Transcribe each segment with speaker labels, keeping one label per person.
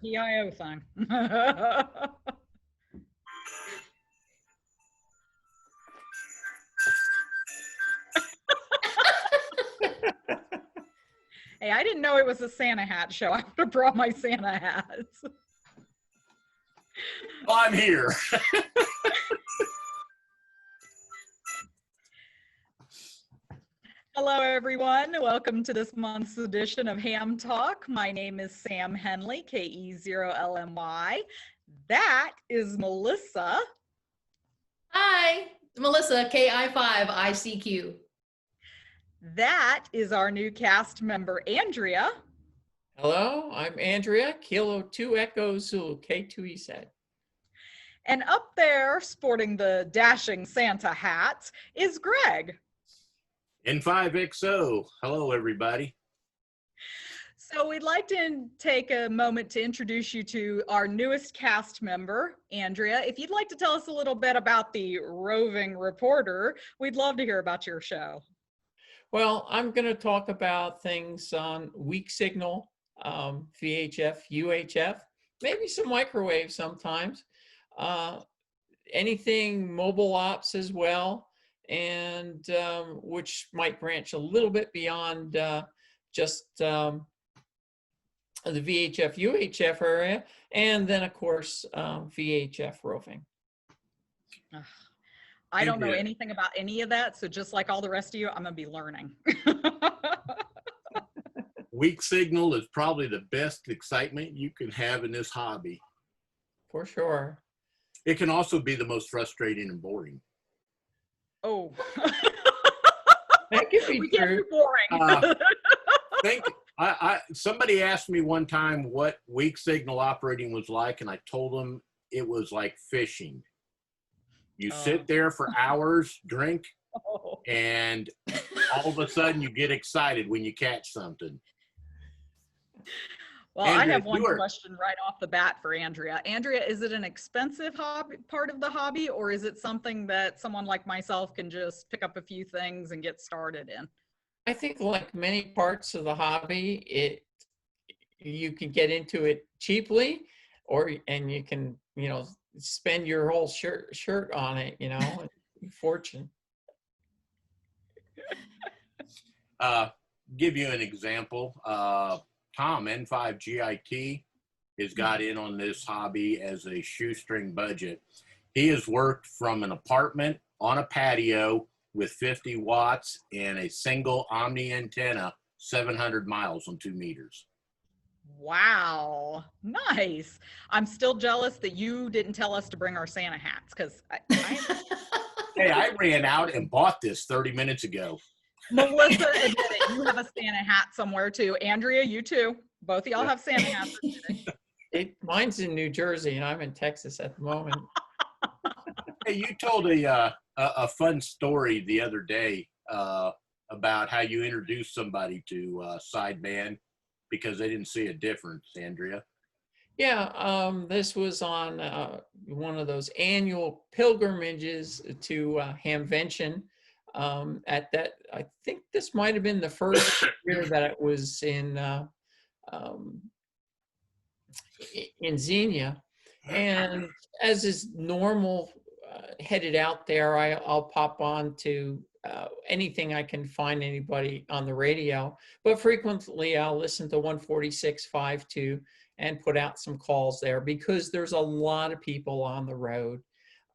Speaker 1: here.
Speaker 2: PIO thing. Hey, I didn't know it was a Santa hat show. I would have brought my Santa hats.
Speaker 1: Well, I'm here.
Speaker 2: Hello, everyone. Welcome to this month's edition of Ham Talk. My name is Sam Henley, Ke0LMY. That is Melissa.
Speaker 3: Hi, Melissa, Ki5ICQ.
Speaker 2: That is our new cast member, Andrea.
Speaker 4: Hello, I'm Andrea, Kilo 2 Echo Zulu, K2EZ.
Speaker 2: And up there, sporting the dashing Santa hat, is Greg.
Speaker 1: N5XO. Hello, everybody.
Speaker 2: So we'd like to take a moment to introduce you to our newest cast member, Andrea. If you'd like to tell us a little bit about the roving reporter, we'd love to hear about your show.
Speaker 4: Well, I'm going to talk about things on weak signal, VHF, UHF, maybe some microwave sometimes, anything mobile ops as well, and which might branch a little bit beyond just the VHF, UHF area, and then of course VHF roving.
Speaker 2: I don't know anything about any of that, so just like all the rest of you, I'm gonna be learning.
Speaker 1: Weak signal is probably the best excitement you can have in this hobby.
Speaker 4: For sure.
Speaker 1: It can also be the most frustrating and boring.
Speaker 2: Oh.
Speaker 4: That could be
Speaker 2: we
Speaker 4: true.
Speaker 2: can't be boring.
Speaker 1: Somebody asked me one time what weak signal operating was like, and I told them it was like fishing. You sit there for hours, drink, and all of a sudden you get excited when you catch something.
Speaker 2: Well,
Speaker 1: Andrea,
Speaker 2: I have one question right off the bat for Andrea. Andrea, is it an expensive hobby, part of the hobby, or is it something that someone like myself can just pick up a few things and get started in?
Speaker 4: I think like many parts of the hobby, you can get into it cheaply, and you can, spend your whole shirt on it, fortune.
Speaker 1: Give you an example. Tom, N5GIT, has got in on this hobby as a shoestring budget. He has worked from an apartment on a patio with 50 watts and a single Omni antenna, 700 miles on 2 meters.
Speaker 2: Wow, nice. I'm still jealous that you didn't tell us to bring our Santa hats, because
Speaker 1: Hey, I ran out and bought this 30 minutes ago.
Speaker 2: Melissa admitted you have a Santa hat somewhere too. Andrea, you too. Both of y'all have Santa hats.
Speaker 4: Mine's in New Jersey, and I'm in Texas at the moment.
Speaker 1: Hey, you told a fun story the other day about how you introduced somebody to sideband because they didn't see a difference, Andrea.
Speaker 4: Yeah, this was on one of those annual pilgrimages to Hamvention. At that, I think this might have been the first year that it was in Xenia, and as is normal, headed out there, I'll pop on to anything I can find anybody on the radio, but frequently I'll listen to 146.52 and put out some calls there because there's a lot of people on the road.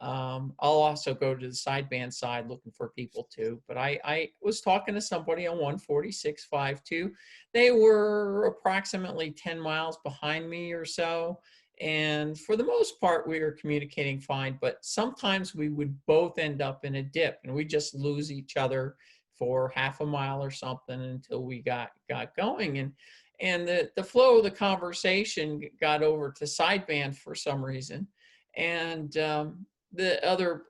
Speaker 4: I'll also go to the sideband side looking for people too, but I was talking to somebody on 146.52. They were approximately 10 miles behind me or so. And for the most part, we were communicating fine, but sometimes we would both end up in a dip and we just lose each other for half a mile or something until we got going. And the flow of the conversation got over to sideband for some reason. And the other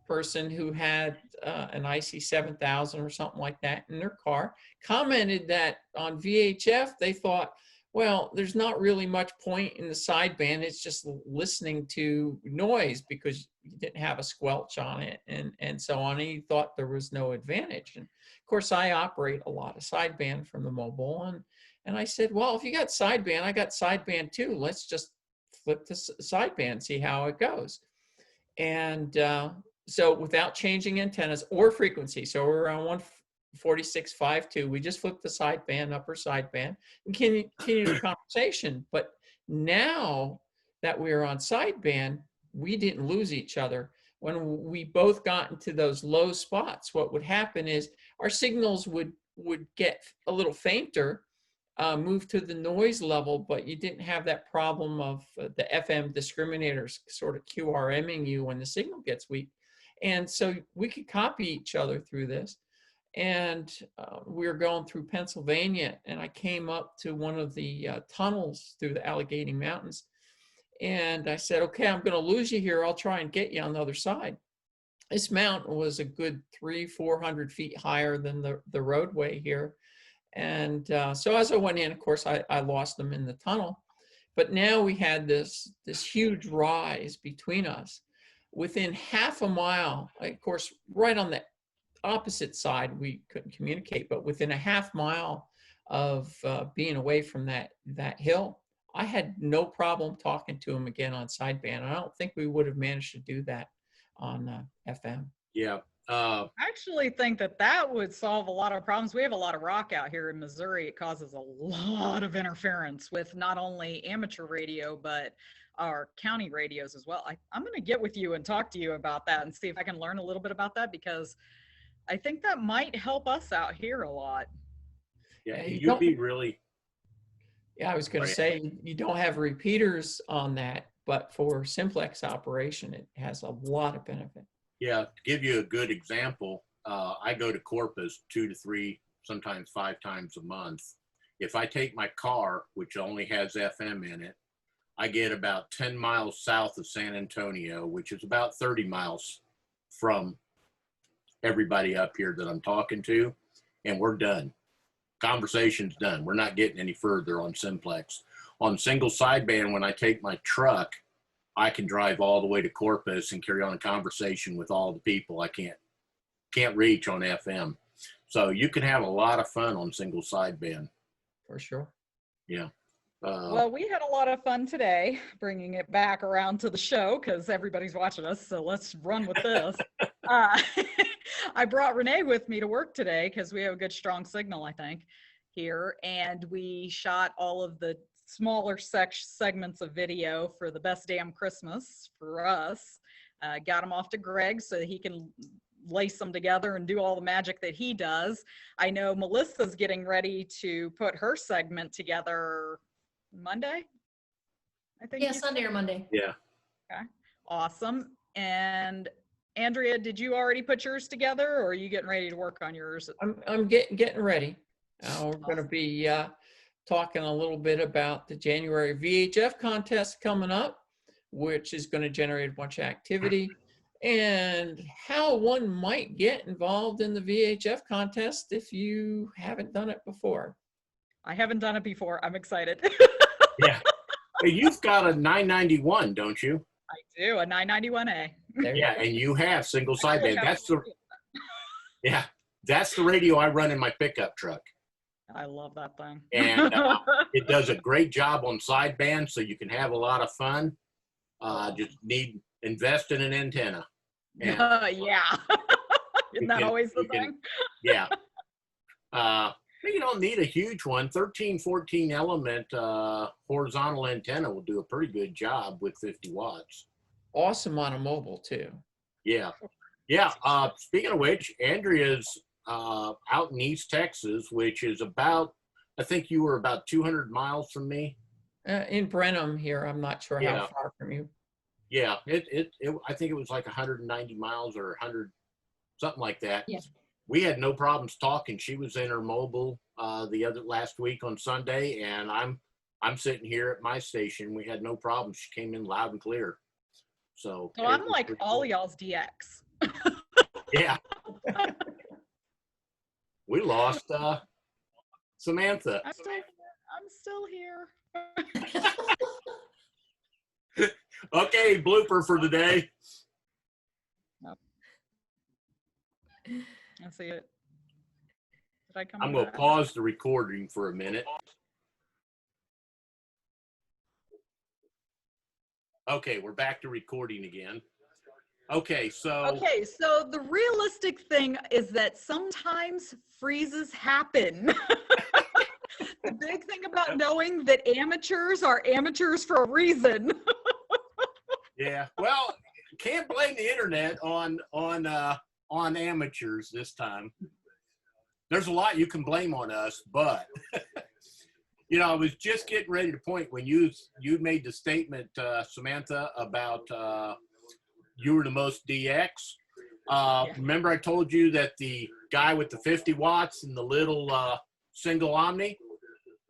Speaker 4: person who had an IC9700 or something like that in their car commented that on VHF, they thought, well, there's not really much point in the sideband. It's just listening to noise because you didn't have a squelch on it and so on. And he thought there was no advantage. And of course, I operate a lot of sideband from the mobile, And I said, well, if you got sideband, I got sideband too. Let's just flip the sideband, see how it goes. And so without changing antennas or frequency, so we're around 146.52, we just flipped the sideband, upper sideband, and continue the conversation. But now that we're on sideband, we didn't lose each other. When we both got into those low spots, what would happen is our signals would get a little fainter, move to the noise level, but you didn't have that problem of the FM discriminators sort of QRMing you when the signal gets weak. And so we could copy each other through this. And we were going through Pennsylvania, and I came up to one of the tunnels through the Allegheny Mountains. And I said, okay, I'm going to lose you here. I'll try and get you on the other side. This mountain was a good 300-400 feet higher than the roadway here. And so as I went in, of course, I lost them in the tunnel. But now we had this huge rise between us. Within half a mile, of course, right on the opposite side, we couldn't communicate. But within a half mile of being away from that hill, I had no problem talking to him again on sideband. I don't think we would have managed to do that on FM.
Speaker 1: Yeah.
Speaker 2: I actually think that would solve a lot of problems. We have a lot of rock out here in Missouri. It causes a lot of interference with not only amateur radio, but our county radios as well. I'm going to get with you and talk to you about that and see if I can learn a little bit about that, because I think that might help us out here a lot.
Speaker 1: Yeah, you'd be really...
Speaker 4: Yeah, I was going to say, you don't have repeaters on that, but for simplex operation, it has a lot of benefit.
Speaker 1: Yeah, to give you a good example, I go to Corpus 2 to 3, sometimes 5 times a month. If I take my car, which only has FM in it, I get about 10 miles south of San Antonio, which is about 30 miles from everybody up here that I'm talking to, and we're done. Conversation's done. We're not getting any further on simplex. On single sideband, when I take my truck, I can drive all the way to Corpus and carry on a conversation with all the people I can't reach on FM. So you can have a lot of fun on single sideband.
Speaker 4: For sure.
Speaker 1: Yeah.
Speaker 2: Well, we had a lot of fun today, bringing it back around to the show because everybody's watching us. So let's run with this. I brought Renee with me to work today because we have a good, strong signal, I think, here. And we shot all of the smaller segments of video for the best damn Christmas for us. Got them off to Greg so that he can lace them together and do all the magic that he does. I know Melissa's getting ready to put her segment together Monday, I think.
Speaker 3: Yeah, Sunday or Monday.
Speaker 1: Yeah.
Speaker 2: Okay, awesome. And Andrea, did you already put yours together, or are you getting ready to work on yours?
Speaker 4: I'm getting ready. We're going to be talking a little bit about the January VHF contest coming up, which is going to generate a bunch of activity, and how one might get involved in the VHF contest if you haven't done it before.
Speaker 2: I haven't done it before. I'm excited.
Speaker 1: Yeah. Hey, you've got a 991, don't you?
Speaker 2: I do, a 991A.
Speaker 1: Yeah, and you have single sideband. That's the radio I run in my pickup truck.
Speaker 2: I love that thing.
Speaker 1: And it does a great job on sideband, so you can have a lot of fun. Just invest in an antenna.
Speaker 2: Yeah. Isn't that always the thing?
Speaker 1: Yeah. You don't need a huge one. 13, 14 element horizontal antenna will do a pretty good job with 50 watts.
Speaker 4: Awesome on a mobile too.
Speaker 1: Yeah. Yeah. Speaking of which, Andrea's out in East Texas, which is about, I think you were about 200 miles from me.
Speaker 4: In Brenham here, I'm not sure how far from you.
Speaker 1: Yeah, I think it was like 190 miles or 100, something like that.
Speaker 3: Yeah.
Speaker 1: We had no problems talking. She was in her mobile last week on Sunday, and I'm sitting here at my station. We had no problems. She came in loud and clear. So
Speaker 2: I'm like all y'all's DX.
Speaker 1: Yeah. We lost Samantha.
Speaker 2: I'm still here.
Speaker 1: Okay, blooper for the day.
Speaker 2: I see it. Did I come?
Speaker 1: I'm going to pause the recording for a minute. Okay, we're back to recording again. Okay, so
Speaker 2: Okay, so the realistic thing is that sometimes freezes happen. The big thing about knowing that amateurs are amateurs for a reason.
Speaker 1: yeah, well, can't blame the internet on amateurs this time. There's a lot you can blame on us, but you know, I was just getting ready to point when you made the statement, Samantha, about you were the most DX.
Speaker 2: Yeah.
Speaker 1: Remember I told you that the guy with the 50 watts and the little single Omni,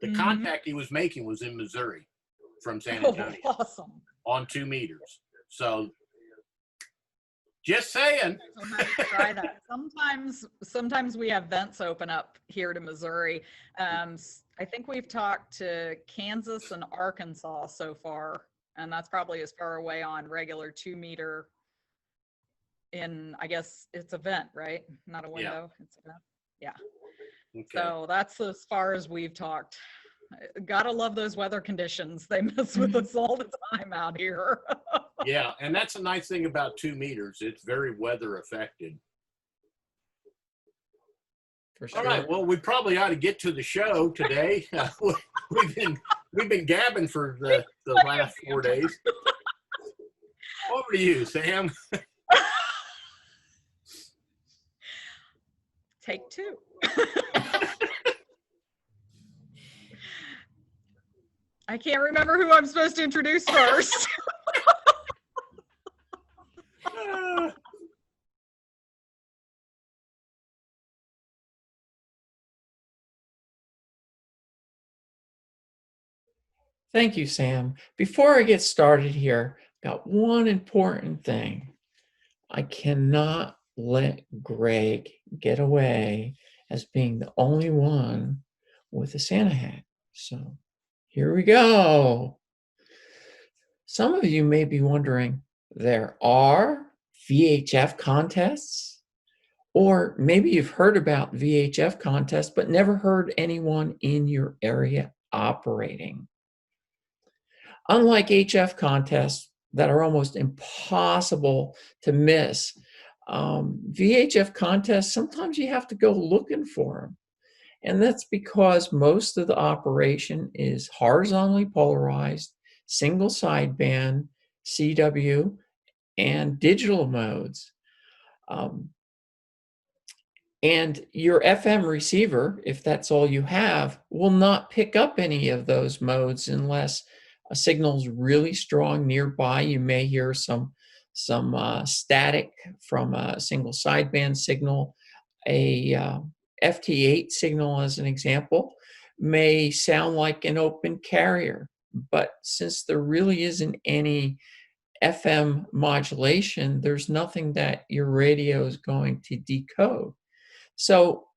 Speaker 1: the contact he was making was in Missouri from San Antonio
Speaker 2: Awesome.
Speaker 1: on 2 meters. So just saying.
Speaker 2: So have to try that. Sometimes we have vents open up here to Missouri. I think we've talked to Kansas and Arkansas so far, and that's probably as far away on regular 2 meter in, I guess it's a vent, right? Not a window, it's a vent. Yeah.
Speaker 1: Okay.
Speaker 2: So that's as far as we've talked. Gotta love those weather conditions. They mess with us all the time out here.
Speaker 1: Yeah, and that's a nice thing about 2 meters. It's very weather affected.
Speaker 4: For sure.
Speaker 1: All right, well, we probably ought to get to the show today. We've been gabbing for the last 4 days. Over to you, Sam.
Speaker 2: Take 2. I can't remember who I'm supposed to introduce first.
Speaker 4: Thank you, Sam. Before I get started here, got one important thing. I cannot let Greg get away as being the only one with a Santa hat. So here we go. Some of you may be wondering, there are VHF contests? Or maybe you've heard about VHF contests, but never heard anyone in your area operating. Unlike HF contests that are almost impossible to miss, VHF contests, sometimes you have to go looking for them. And that's because most of the operation is horizontally polarized, single sideband, CW, and digital modes. And your FM receiver, if that's all you have, will not pick up any of those modes unless a signal's really strong nearby. You may hear some static from a single sideband signal. A FT8 signal, as an example, may sound like an open carrier, but since there really isn't any FM modulation, there's nothing that your radio is going to decode. So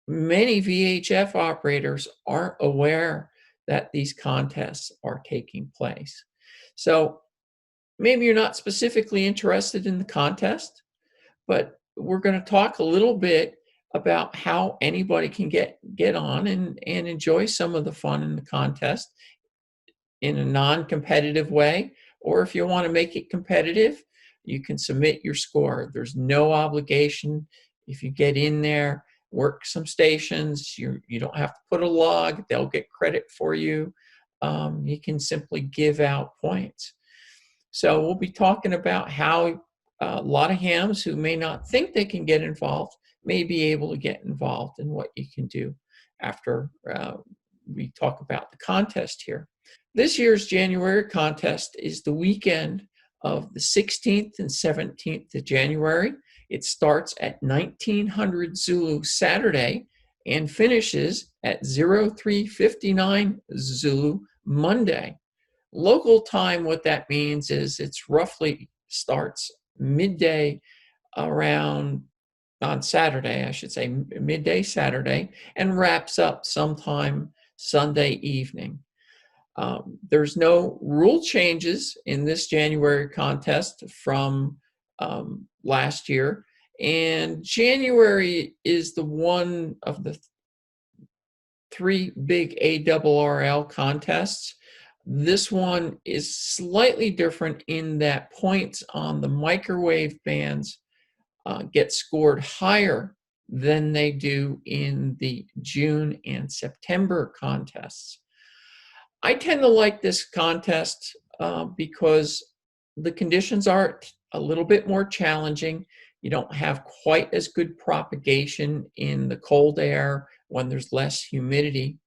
Speaker 4: many VHF operators aren't aware that these contests are taking place. So maybe you're not specifically interested in the contest, but we're going to talk a little bit about how anybody can get on and enjoy some of the fun in the contest in a non-competitive way. Or if you want to make it competitive, you can submit your score. There's no obligation. If you get in there, work some stations, you don't have to put a log, they'll get credit for you. You can simply give out points. So we'll be talking about how a lot of hams who may not think they can get involved may be able to get involved in what you can do after we talk about the contest here. This year's January contest is the weekend of the 16th and 17th of January. It starts at 1900 Zulu Saturday and finishes at 0359 Zulu Monday. Local time, what that means is it's roughly starts midday around on Saturday, I should say midday Saturday, and wraps up sometime Sunday evening. There's no rule changes in this January contest from last year, and January is the one of the 3 big ARRL contests This one is slightly different in that points on the microwave bands get scored higher than they do in the June and September contests. I tend to like this contest because the conditions are a little bit more challenging. You don't have quite as good propagation in the cold air when there's less humidity.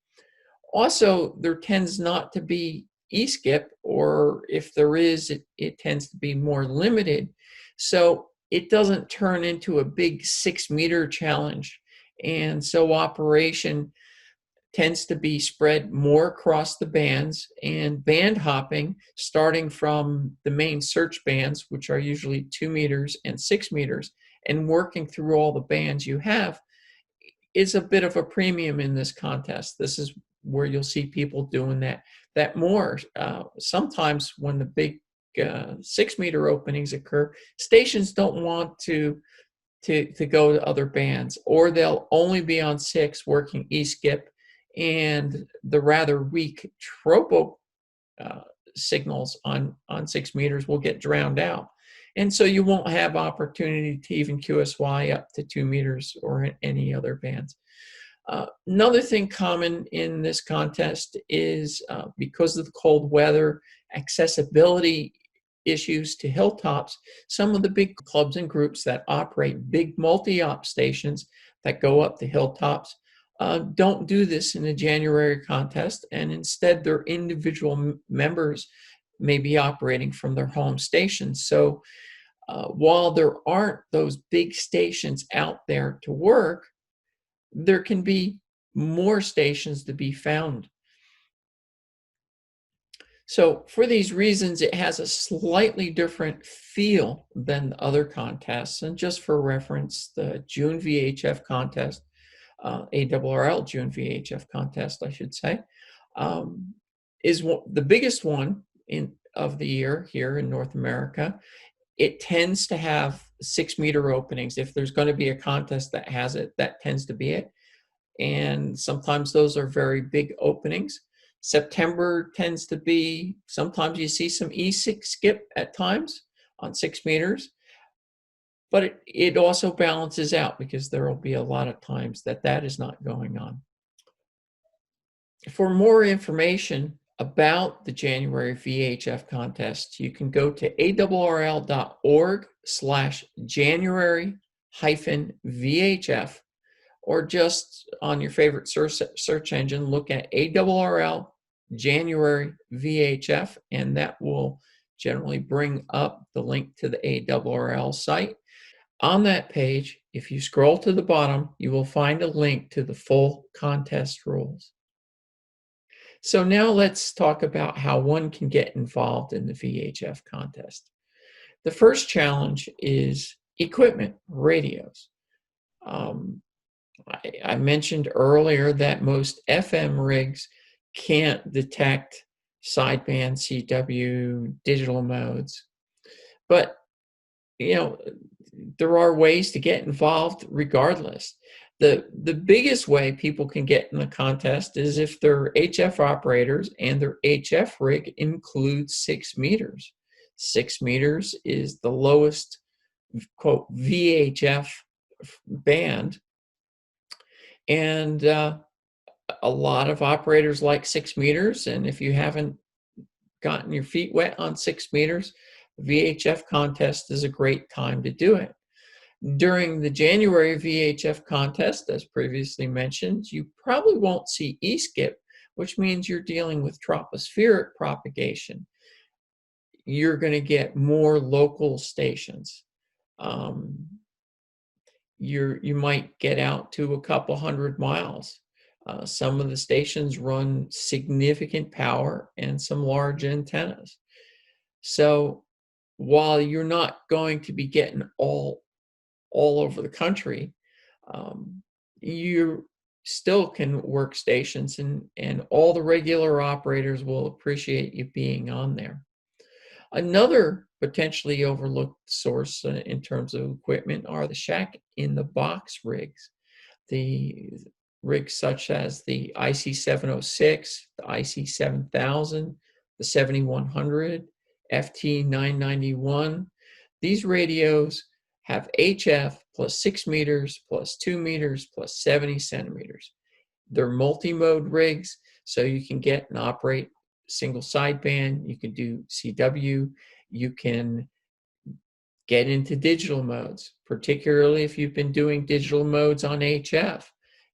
Speaker 4: Also, there tends not to be E-skip, or if there is, it tends to be more limited. So it doesn't turn into a big 6-meter challenge. And so operation tends to be spread more across the bands, and band hopping, starting from the main search bands, which are usually 2 meters and 6 meters, and working through all the bands you have, is a bit of a premium in this contest. This is where you'll see people doing that more. Sometimes when the big 6-meter openings occur, stations don't want to go to other bands, or they'll only be on 6 working E-skip, and the rather weak tropo signals on 6 meters will get drowned out. And so you won't have opportunity to even QSY up to 2 meters or any other bands. Another thing common in this contest is because of the cold weather, accessibility issues to hilltops, some of the big clubs and groups that operate big multi-op stations that go up the hilltops don't do this in a January contest, and instead their individual members may be operating from their home stations. So while there aren't those big stations out there to work, there can be more stations to be found. So for these reasons, it has a slightly different feel than the other contests. And just for reference, the June VHF contest, ARRL June VHF contest, I should say, is the biggest one of the year here in North America. It tends to have 6-meter openings. If there's going to be a contest that has it, that tends to be it. And sometimes those are very big openings. September tends to be, sometimes you see some E-skip at times on 6 meters, but it also balances out because there will be a lot of times that is not going on. For more information about the January VHF contest, you can go to ARRL.org/January-VHF, or just on your favorite search engine, look at ARRL January VHF, and that will generally bring up the link to the ARRL site. On that page, if you scroll to the bottom, you will find a link to the full contest rules. So now let's talk about how one can get involved in the VHF contest. The first challenge is equipment, radios. I mentioned earlier that most FM rigs can't detect sideband CW digital modes, but there are ways to get involved regardless. The biggest way people can get in the contest is if they're HF operators and their HF rig includes 6 meters. 6 meters is the lowest, quote, VHF band. And a lot of operators like 6 meters. And if you haven't gotten your feet wet on 6 meters, VHF contest is a great time to do it. During the January VHF contest, as previously mentioned, you probably won't see E-skip, which means you're dealing with tropospheric propagation. You're going to get more local stations. You might get out to a couple 100 miles. Some of the stations run significant power and some large antennas. So while you're not going to be getting all over the country, you still can work stations, and all the regular operators will appreciate you being on there. Another potentially overlooked source in terms of equipment are the shack-in-the-box rigs. The rigs such as the IC706, the IC9000, the 7100, FT991. These radios have HF plus 6 meters, plus 2 meters, plus 70 centimeters. They're multi-mode rigs, so you can get and operate single sideband, you can do CW, you can get into digital modes, particularly if you've been doing digital modes on HF.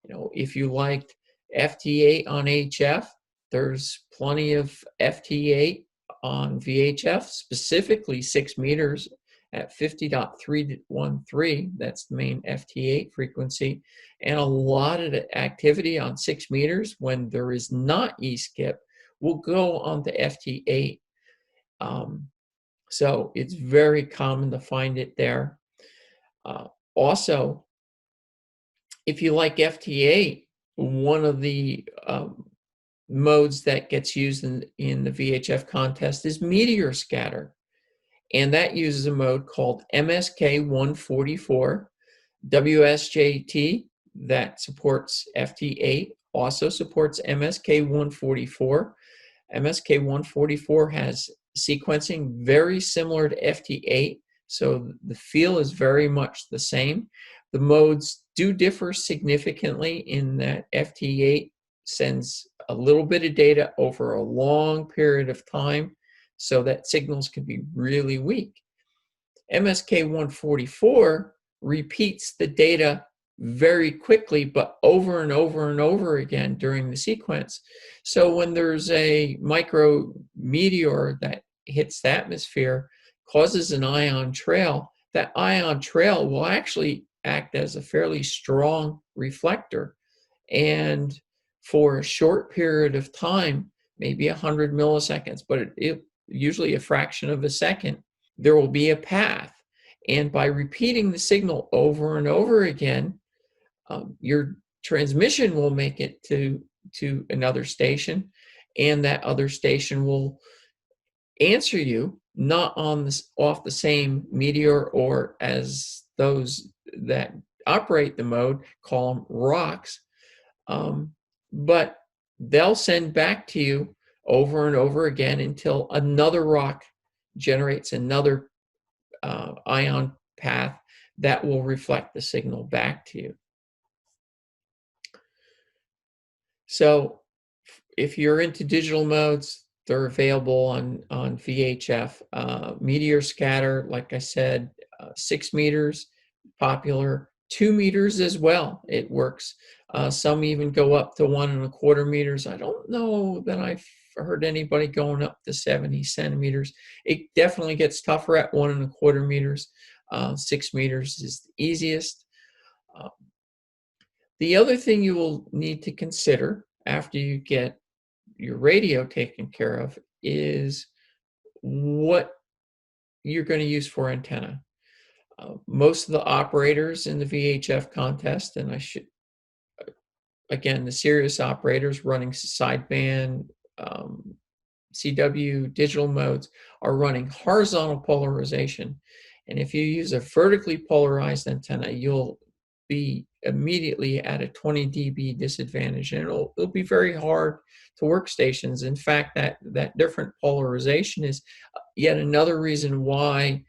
Speaker 4: You know, if you liked FT8 on HF, there's plenty of FT8 on VHF, specifically 6 meters at 50.313. That's the main FT8 frequency. And a lot of the activity on 6 meters when there is not E-skip will go on the FT8. So it's very common to find it there. Also, if you like FT8, one of the modes that gets used in the VHF contest is meteor scatter. And that uses a mode called MSK144. WSJT that supports FT8 also supports MSK144. MSK144 has sequencing very similar to FT8, so the feel is very much the same. The modes do differ significantly in that FT8 sends a little bit of data over a long period of time, so that signals can be really weak. MSK144 repeats the data very quickly, but over and over and over again during the sequence. So when there's a micro meteor that hits the atmosphere, causes an ion trail, that ion trail will actually act as a fairly strong reflector. And for a short period of time, maybe 100 milliseconds, but it usually a fraction of a second, there will be a path. And by repeating the signal over and over again, your transmission will make it to another station, and that other station will answer you, not on this, off the same meteor, or as those that operate the mode call them rocks, but they'll send back to you over and over again until another rock generates another ion path that will reflect the signal back to you. So if you're into digital modes, they're available on VHF. Meteor scatter, like I said, 6 meters, popular. 2 meters as well, it works. Some even go up to 1.25 meters. I don't know that I've heard anybody going up to 70 centimeters. It definitely gets tougher at 1.25 meters. 6 meters is the easiest. The other thing you will need to consider after you get your radio taken care of is what you're going to use for antenna. Most of the operators in the VHF contest, and again, the serious operators running sideband, CW, digital modes, are running horizontal polarization. And if you use a vertically polarized antenna, you'll be immediately at a 20 dB disadvantage, and it'll be very hard to work stations. In fact, that different polarization is yet another reason why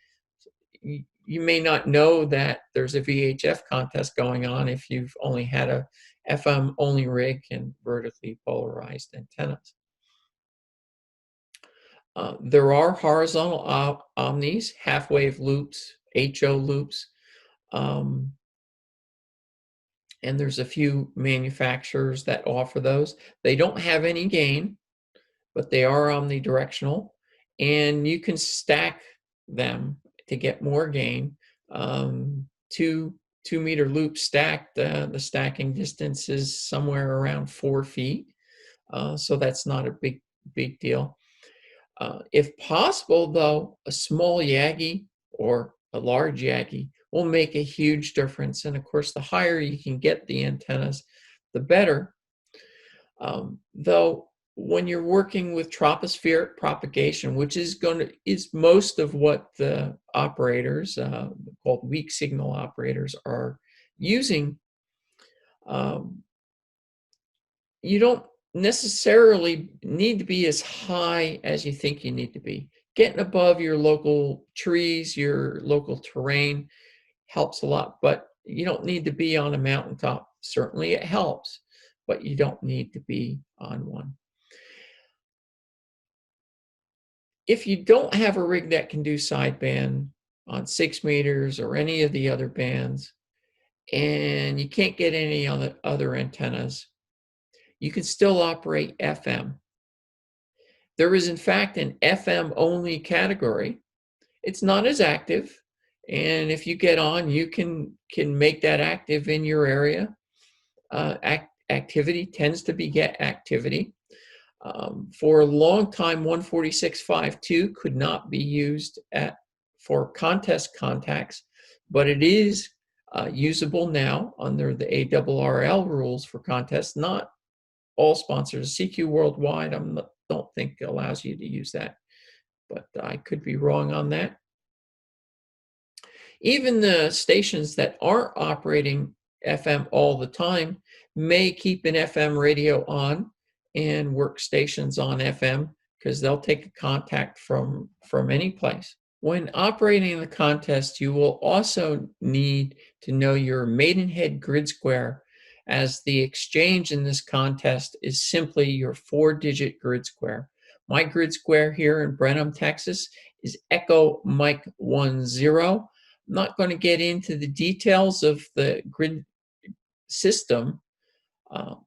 Speaker 4: you may not know that there's a VHF contest going on if you've only had a FM only rig and vertically polarized antennas. There are horizontal omnis, half-wave loops, HO loops, and there's a few manufacturers that offer those. They don't have any gain, but they are omnidirectional, and you can stack them to get more gain. 2 meter loops stacked, the stacking distance is somewhere around 4 feet, so that's not a big deal. If possible, though, a small Yagi or a large Yagi will make a huge difference. And of course, the higher you can get the antennas, the better. Though when you're working with tropospheric propagation, which is most of what the operators, called weak signal operators, are using, you don't necessarily need to be as high as you think you need to be. Getting above your local trees, your local terrain helps a lot, but you don't need to be on a mountaintop. Certainly it helps, but you don't need to be on one. If you don't have a rig that can do sideband on 6 meters or any of the other bands, and you can't get any other antennas, you can still operate FM. There is, in fact, an FM only category. It's not as active, and if you get on, you can make that active in your area. Activity tends to beget activity. For a long time, 146.52 could not be used for contest contacts, but it is usable now under the ARRL rules for contests. Not all sponsors. CQ Worldwide, don't think allows you to use that, but I could be wrong on that. Even the stations that aren't operating FM all the time may keep an FM radio on and work stations on FM because they'll take a contact from any place. When operating the contest, you will also need to know your Maidenhead grid square, as the exchange in this contest is simply your 4-digit grid square. My grid square here in Brenham, Texas is Echo Mike 10. I'm not going to get into the details of the grid system.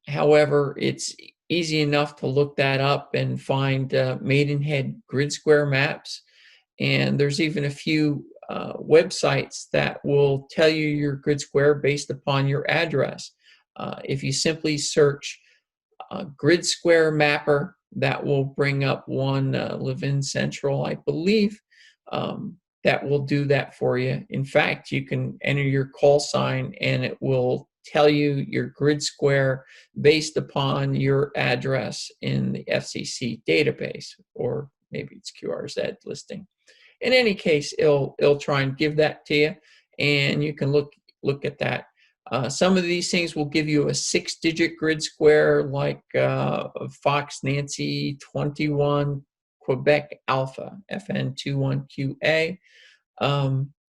Speaker 4: However, it's easy enough to look that up and find Maidenhead grid square maps. And there's even a few websites that will tell you your grid square based upon your address. If you simply search grid square mapper, that will bring up one Levin Central, I believe, that will do that for you. In fact, you can enter your call sign and it will tell you your grid square based upon your address in the FCC database, or maybe it's QRZ listing. In any case, it'll try and give that to you, and you can look at that. Some of these things will give you a 6-digit grid square, like Fox Nancy 21 Quebec Alpha FN21QA.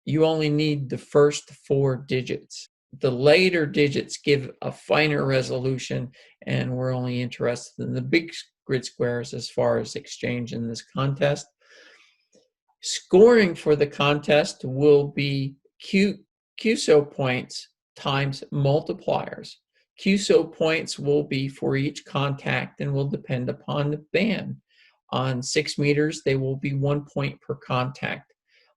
Speaker 4: You only need the first 4 digits. The later digits give a finer resolution, and we're only interested in the big grid squares as far as exchange in this contest. Scoring for the contest will be QSO points times multipliers. QSO points will be for each contact and will depend upon the band. On 6 meters, they will be 1 point per contact.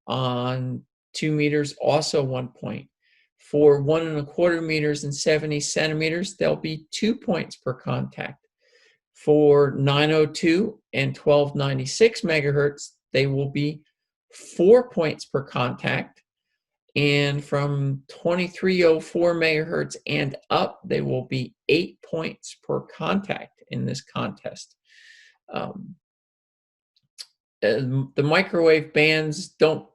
Speaker 4: On 2 meters, also 1 point. For 1 1/4 meters and 70 centimeters, there'll be 2 points per contact. For 902 and 1296 megahertz, they will be 4 points per contact. And from 2304 megahertz and up, they will be 8 points per contact in this contest. The microwave bands don't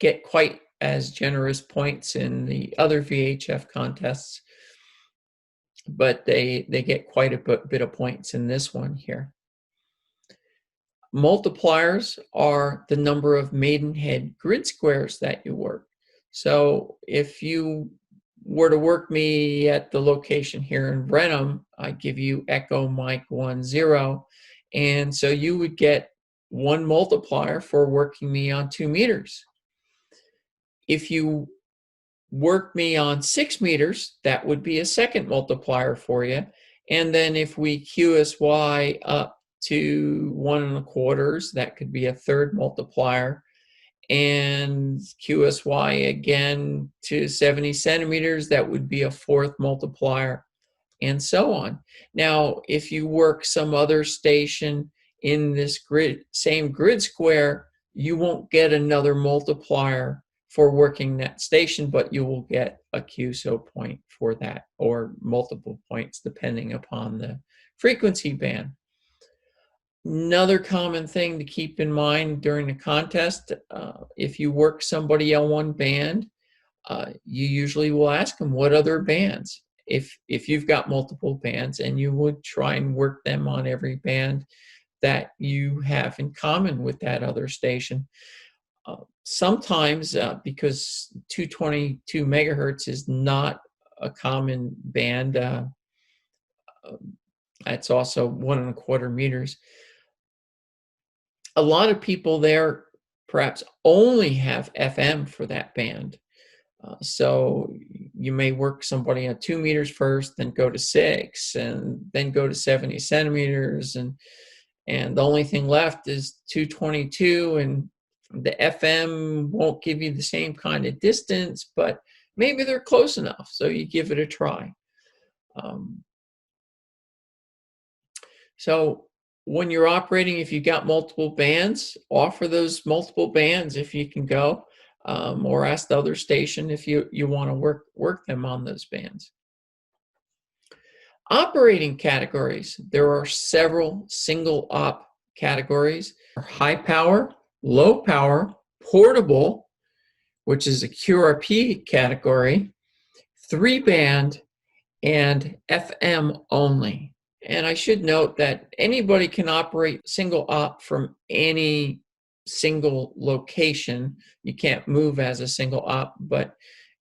Speaker 4: get quite as generous points in the other VHF contests, but they get quite a bit of points in this one here. Multipliers are the number of Maidenhead grid squares that you work. So if you were to work me at the location here in Brenham, I give you Echo Mike 10, and so you would get 1 multiplier for working me on 2 meters. If you work me on 6 meters, that would be a second multiplier for you. And then if we QSY up to 1 1/4, that could be a third multiplier. And QSY again to 70 centimeters, that would be a fourth multiplier, and so on. Now, if you work some other station in this same grid square, you won't get another multiplier for working that station, but you will get a QSO point for that, or multiple points depending upon the frequency band. Another common thing to keep in mind during the contest, if you work somebody on one band, you usually will ask them what other bands. if you've got multiple bands, and you would try and work them on every band that you have in common with that other station. Sometimes, because 222 megahertz is not a common band, it's also 1.25 meters. A lot of people there perhaps only have FM for that band. So you may work somebody at 2 meters first, then go to 6, and then go to 70 centimeters, and the only thing left is 222, and the FM won't give you the same kind of distance, but maybe they're close enough, so you give it a try. So when you're operating, if you've got multiple bands, offer those multiple bands if you can go, or ask the other station if you want to work them on those bands. Operating categories. There are several single op categories: high power, low power, portable, which is a QRP category, 3-band, and FM only. And I should note that anybody can operate single op from any single location. You can't move as a single op, but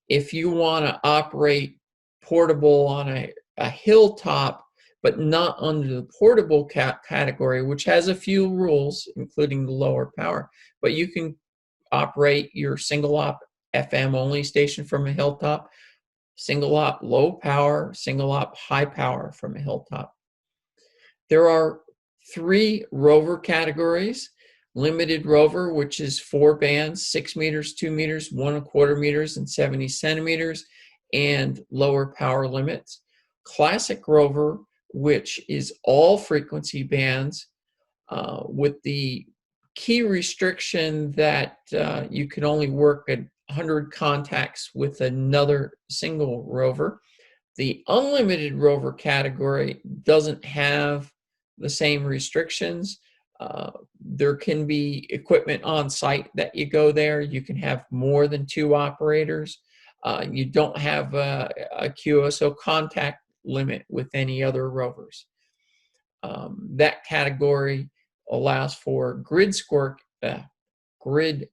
Speaker 4: if you want to operate portable on a hilltop, but not under the portable category, which has a few rules, including the lower power, but you can operate your single op FM only station from a hilltop, single op low power, single op high power from a hilltop. There are 3 rover categories: limited rover, which is 4 bands, 6 meters, 2 meters, 1.25 meters, and 70 centimeters, and lower power limits. Classic rover, which is all frequency bands, with the key restriction that you can only work at 100 contacts with another single rover. The unlimited rover category doesn't have the same restrictions. There can be equipment on site that you go there. You can have more than 2 operators. You don't have a QSO contact limit with any other rovers. That category allows for grid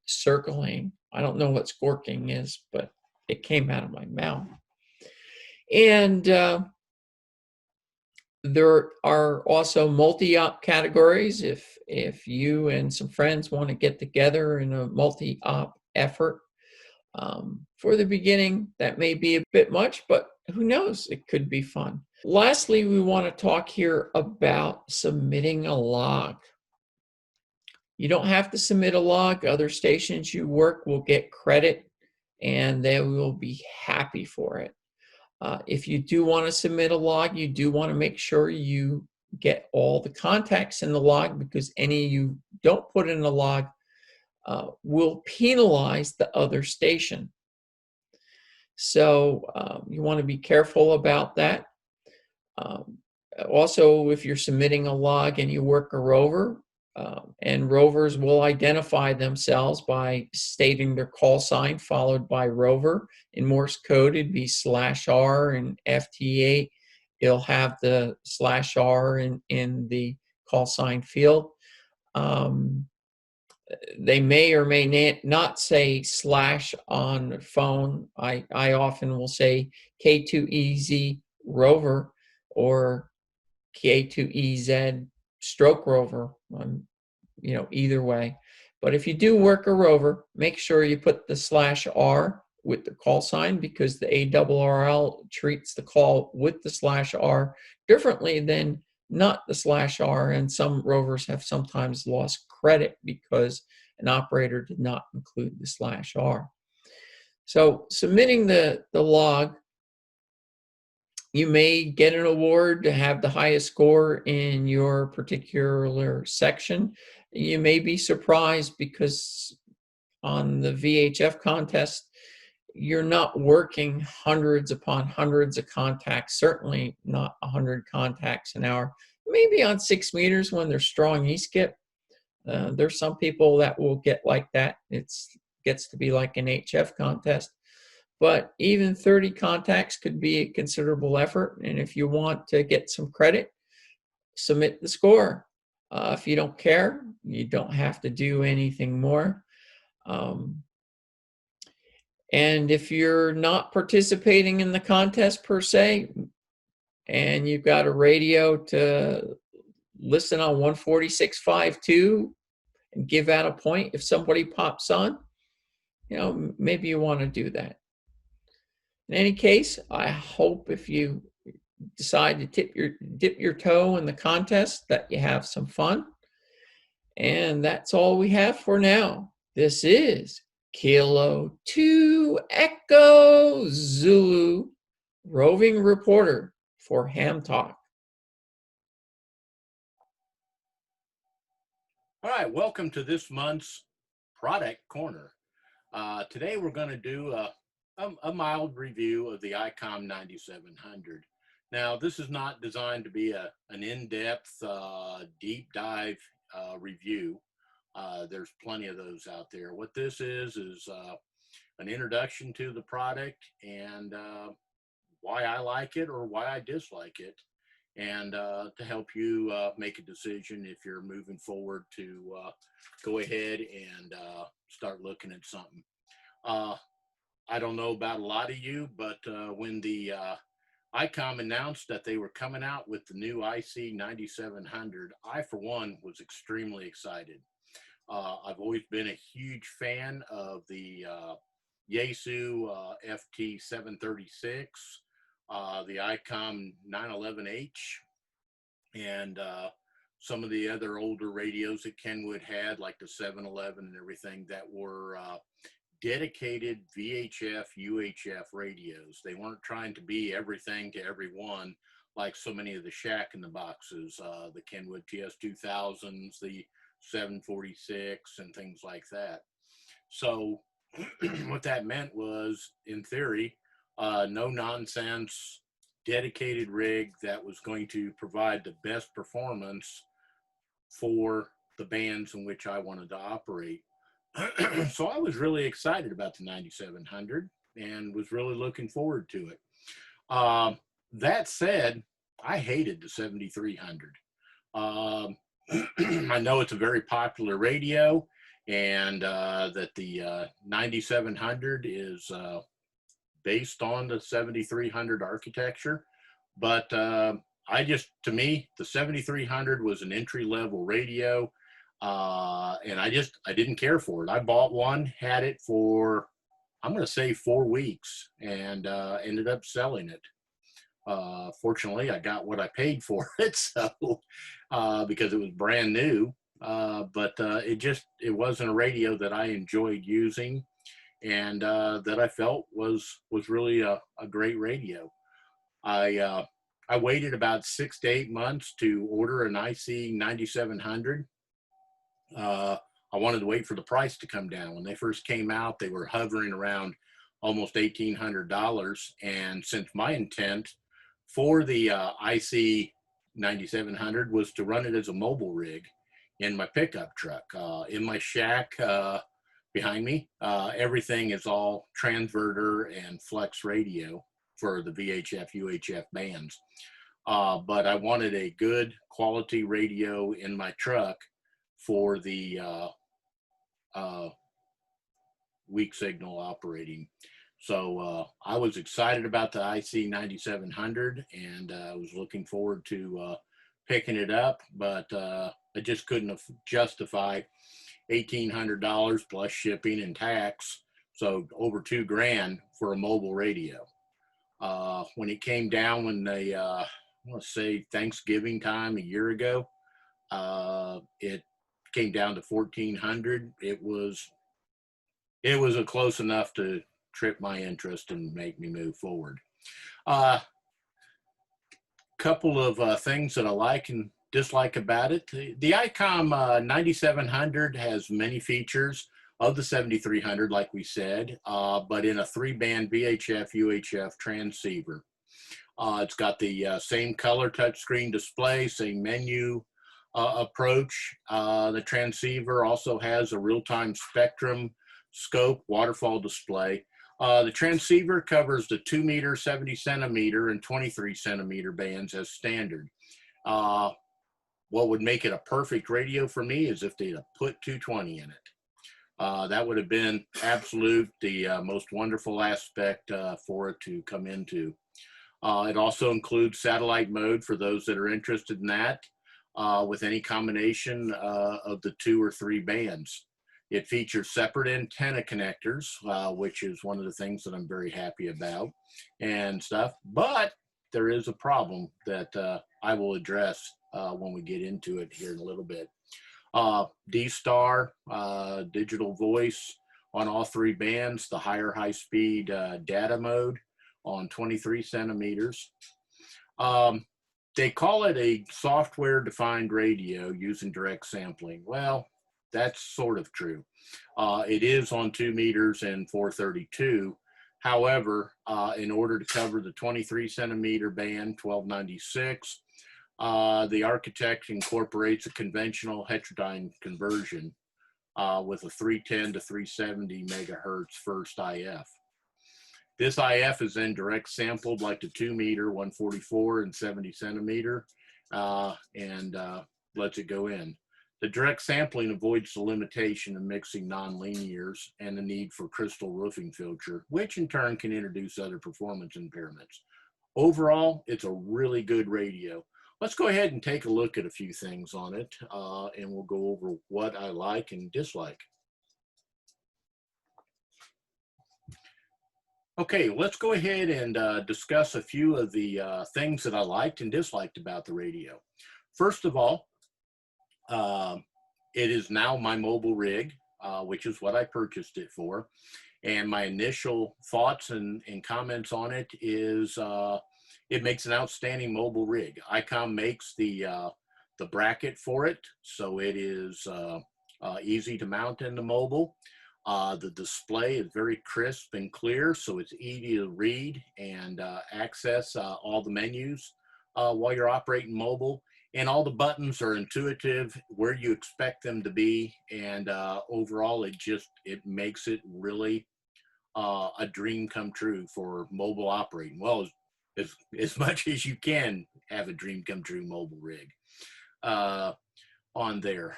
Speaker 4: circling. I don't know what scorking is, but it came out of my mouth. And there are also multi-op categories. If you and some friends want to get together in a multi-op effort, for the beginning, that may be a bit much, but who knows? It could be fun. Lastly, we want to talk here about submitting a log. You don't have to submit a log. Other stations you work will get credit, and they will be happy for it. If you do want to submit a log, you do want to make sure you get all the contacts in the log, because any you don't put in the log will penalize the other station. So you want to be careful about that. Also, if you're submitting a log and you work a rover, and rovers will identify themselves by stating their call sign followed by rover. In Morse code, it'd be /R, and FT8, it'll have the /R in the call sign field. They may or may not say / on the phone. I often will say K2EZ rover or K2EZ stroke rover, either way. But if you do work a rover, make sure you put the /R with the call sign, because the ARRL treats the call with the /R differently than not the /R, and some rovers have sometimes lost credit because an operator did not include the /R. So submitting the log, you may get an award to have the highest score in your particular section. You may be surprised because on the VHF contest, you're not working hundreds upon hundreds of contacts, certainly not 100 contacts an hour. Maybe on 6 meters when there's strong E-skip. There's some people that will get like that. It gets to be like an HF contest. but even 30 contacts could be a considerable effort. And if you want to get some credit, submit the score. If you don't care, you don't have to do anything more. And if you're not participating in the contest per se, and you've got a radio to listen on 146.52 and give out a point if somebody pops on, maybe you want to do that. In any case, I hope if you decide to dip your toe in the contest that you have some fun. And that's all we have for now. This is Kilo 2 Echo Zulu, roving reporter for Ham Talk.
Speaker 1: All right, welcome to this month's Product Corner. Today we're going to do a mild review of the ICOM 9700. Now, this is not designed to be an in-depth, deep dive review. There's plenty of those out there. What this is an introduction to the product and why I like it or why I dislike it, and to help you make a decision if you're moving forward to go ahead and start looking at something. I don't know about a lot of you, but when the ICOM announced that they were coming out with the new IC9700, I, for one, was extremely excited. I've always been a huge fan of the Yaesu FT736, the ICOM 911H, and some of the other older radios that Kenwood had, like the 711 and everything, that were dedicated VHF, UHF radios. They weren't trying to be everything to everyone like so many of the shack in the boxes, the Kenwood TS2000s, the 746 and things like that. So what that meant was, in theory, no nonsense, dedicated rig that was going to provide the best performance for the bands in which I wanted to operate. So I was really excited about the 9700 and was really looking forward to it. That said, I hated the 7300. I know it's a very popular radio, and that the 9700 is based on the 7300 architecture, but to me, the 7300 was an entry-level radio, and I didn't care for it. I bought one, had it for, I'm going to say 4 weeks, and ended up selling it. Fortunately, I got what I paid for it, so because it was brand new, but it wasn't a radio that I enjoyed using, and that I felt was really a great radio. I waited about 6 to 8 months to order an IC9700. I wanted to wait for the price to come down. When they first came out, they were hovering around almost $1,800. And since my intent for the IC9700 was to run it as a mobile rig in my pickup truck, in my shack behind me, everything is all transverter and flex radio for the VHF, UHF bands. But I wanted a good quality radio in my truck for the weak signal operating. So I was excited about the IC9700, and I was looking forward to picking it up, but I just couldn't justify $1,800 plus shipping and tax, so over $2,000 for a mobile radio. When it came down, when they, I want to say Thanksgiving time a year ago, it came down to $1,400. It was a close enough to trip my interest and make me move forward. Couple of things that I like and dislike about it. The ICOM 9700 has many features of the 7300, like we said, but in a 3-band VHF UHF transceiver. It's got the same color touchscreen display, same menu approach. The transceiver also has a real-time spectrum scope waterfall display. The transceiver covers the 2 meter, 70 centimeter, and 23 centimeter bands as standard. What would make it a perfect radio for me is if they'd have put 220 in it. That would have been the most wonderful aspect for it to come into. It also includes satellite mode for those that are interested in that, with any combination of the 2 or 3 bands. It features separate antenna connectors, which is one of the things that I'm very happy about and stuff. But there is a problem that I will address when we get into it here in a little bit. D-Star, digital voice on all 3 bands, the higher high-speed data mode on 23 centimeters. They call it a software-defined radio using direct sampling. Well, that's sort of true. It is on 2 meters and 432. However, in order to cover the 23 centimeter band, 1296, the architect incorporates a conventional heterodyne conversion with a 310 to 370 megahertz first IF. This IF is then direct sampled like the 2 meter, 144 and 70 centimeter, and lets it go in. The direct sampling avoids the limitation of mixing nonlinears and the need for crystal roofing filter, which in turn can introduce other performance impairments. Overall, it's a really good radio. Let's go ahead and take a look at a few things on it, and we'll go over what I like and dislike. Okay, let's go ahead and discuss a few of the things that I liked and disliked about the radio. First of all, it is now my mobile rig, which is what I purchased it for. And my initial thoughts and comments on it is it makes an outstanding mobile rig. ICOM makes the bracket for it, so it is easy to mount in the mobile. The display is very crisp and clear, so it's easy to read and access all the menus while you're operating mobile. And all the buttons are intuitive where you expect them to be. And overall, it makes it really a dream come true for mobile operating. Well, as much as you can have a dream come true mobile rig on there.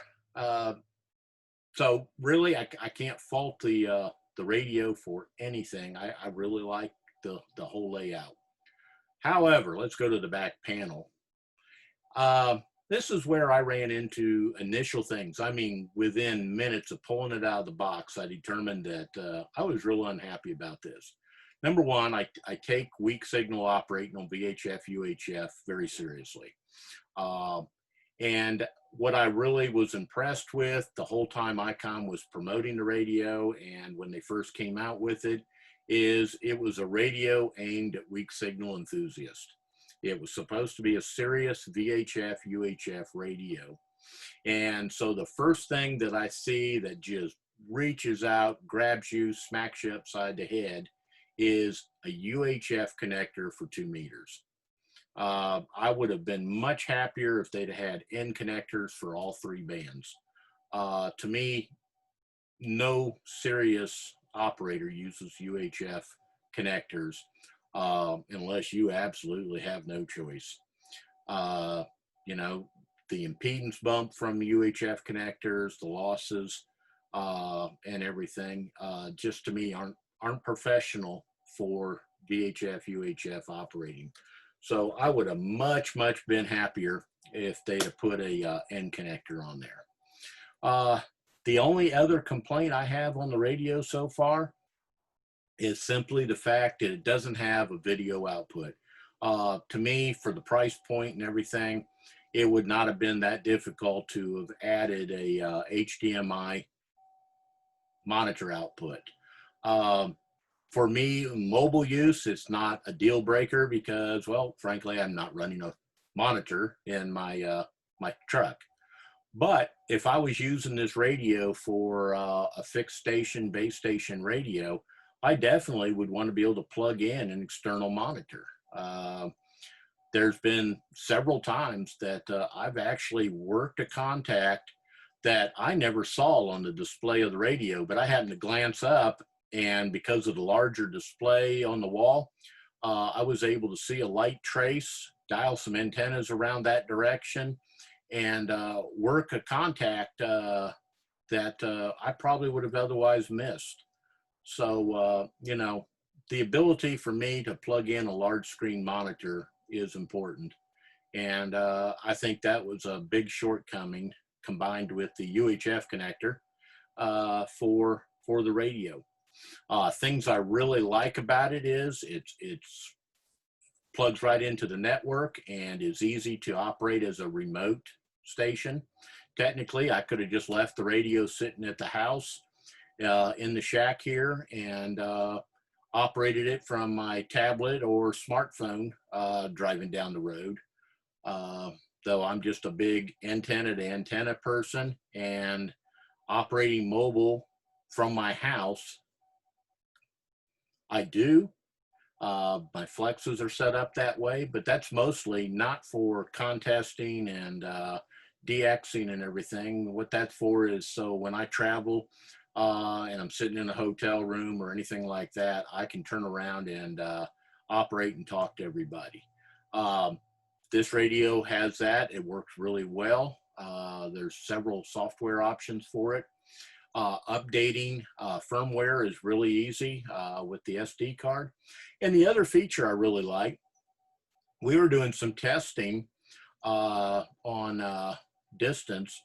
Speaker 1: So really, I can't fault the radio for anything. I really like the whole layout. However, let's go to the back panel. This is where I ran into initial things. I mean, within minutes of pulling it out of the box, I determined that I was real unhappy about this. Number one, I take weak signal operating on VHF, UHF very seriously. And what I really was impressed with the whole time ICOM was promoting the radio and when they first came out with it, is it was a radio aimed at weak signal enthusiasts. It was supposed to be a serious VHF, UHF radio. And so the first thing that I see that just reaches out, grabs you, smacks you upside the head is a UHF connector for 2 meters. I would have been much happier if they'd had end connectors for all 3 bands. To me, no serious operator uses UHF connectors unless you absolutely have no choice. You know, the impedance bump from UHF connectors, the losses, and everything, just to me aren't professional for VHF, UHF operating. So I would have much been happier if they'd have put a end connector on there. The only other complaint I have on the radio so far is simply the fact that it doesn't have a video output. To me, for the price point and everything, it would not have been that difficult to have added a HDMI monitor output. For me, mobile use, it's not a deal breaker because, well, frankly, I'm not running a monitor in my my truck. But if I was using this radio for a fixed station, base station radio, I definitely would want to be able to plug in an external monitor. There's been several times that I've actually worked a contact that I never saw on the display of the radio, but I happened to glance up And because of the larger display on the wall, I was able to see a light trace, dial some antennas around that direction, and work a contact that I probably would have otherwise missed. So, you know, the ability for me to plug in a large screen monitor is important. And I think that was a big shortcoming combined with the UHF connector for the radio. Things I really like about it is it's plugs right into the network and is easy to operate as a remote station. Technically, I could have just left the radio sitting at the house in the shack here and operated it from my tablet or smartphone driving down the road. Though I'm just a big antenna to antenna person, and operating mobile from my house, I do. My flexes are set up that way, but that's mostly not for contesting and DXing and everything. What that's for is so when I travel and I'm sitting in a hotel room or anything like that, I can turn around and operate and talk to everybody. This radio has that. It works really well. There's several software options for it. Updating firmware is really easy with the SD card. And the other feature I really like, we were doing some testing on distance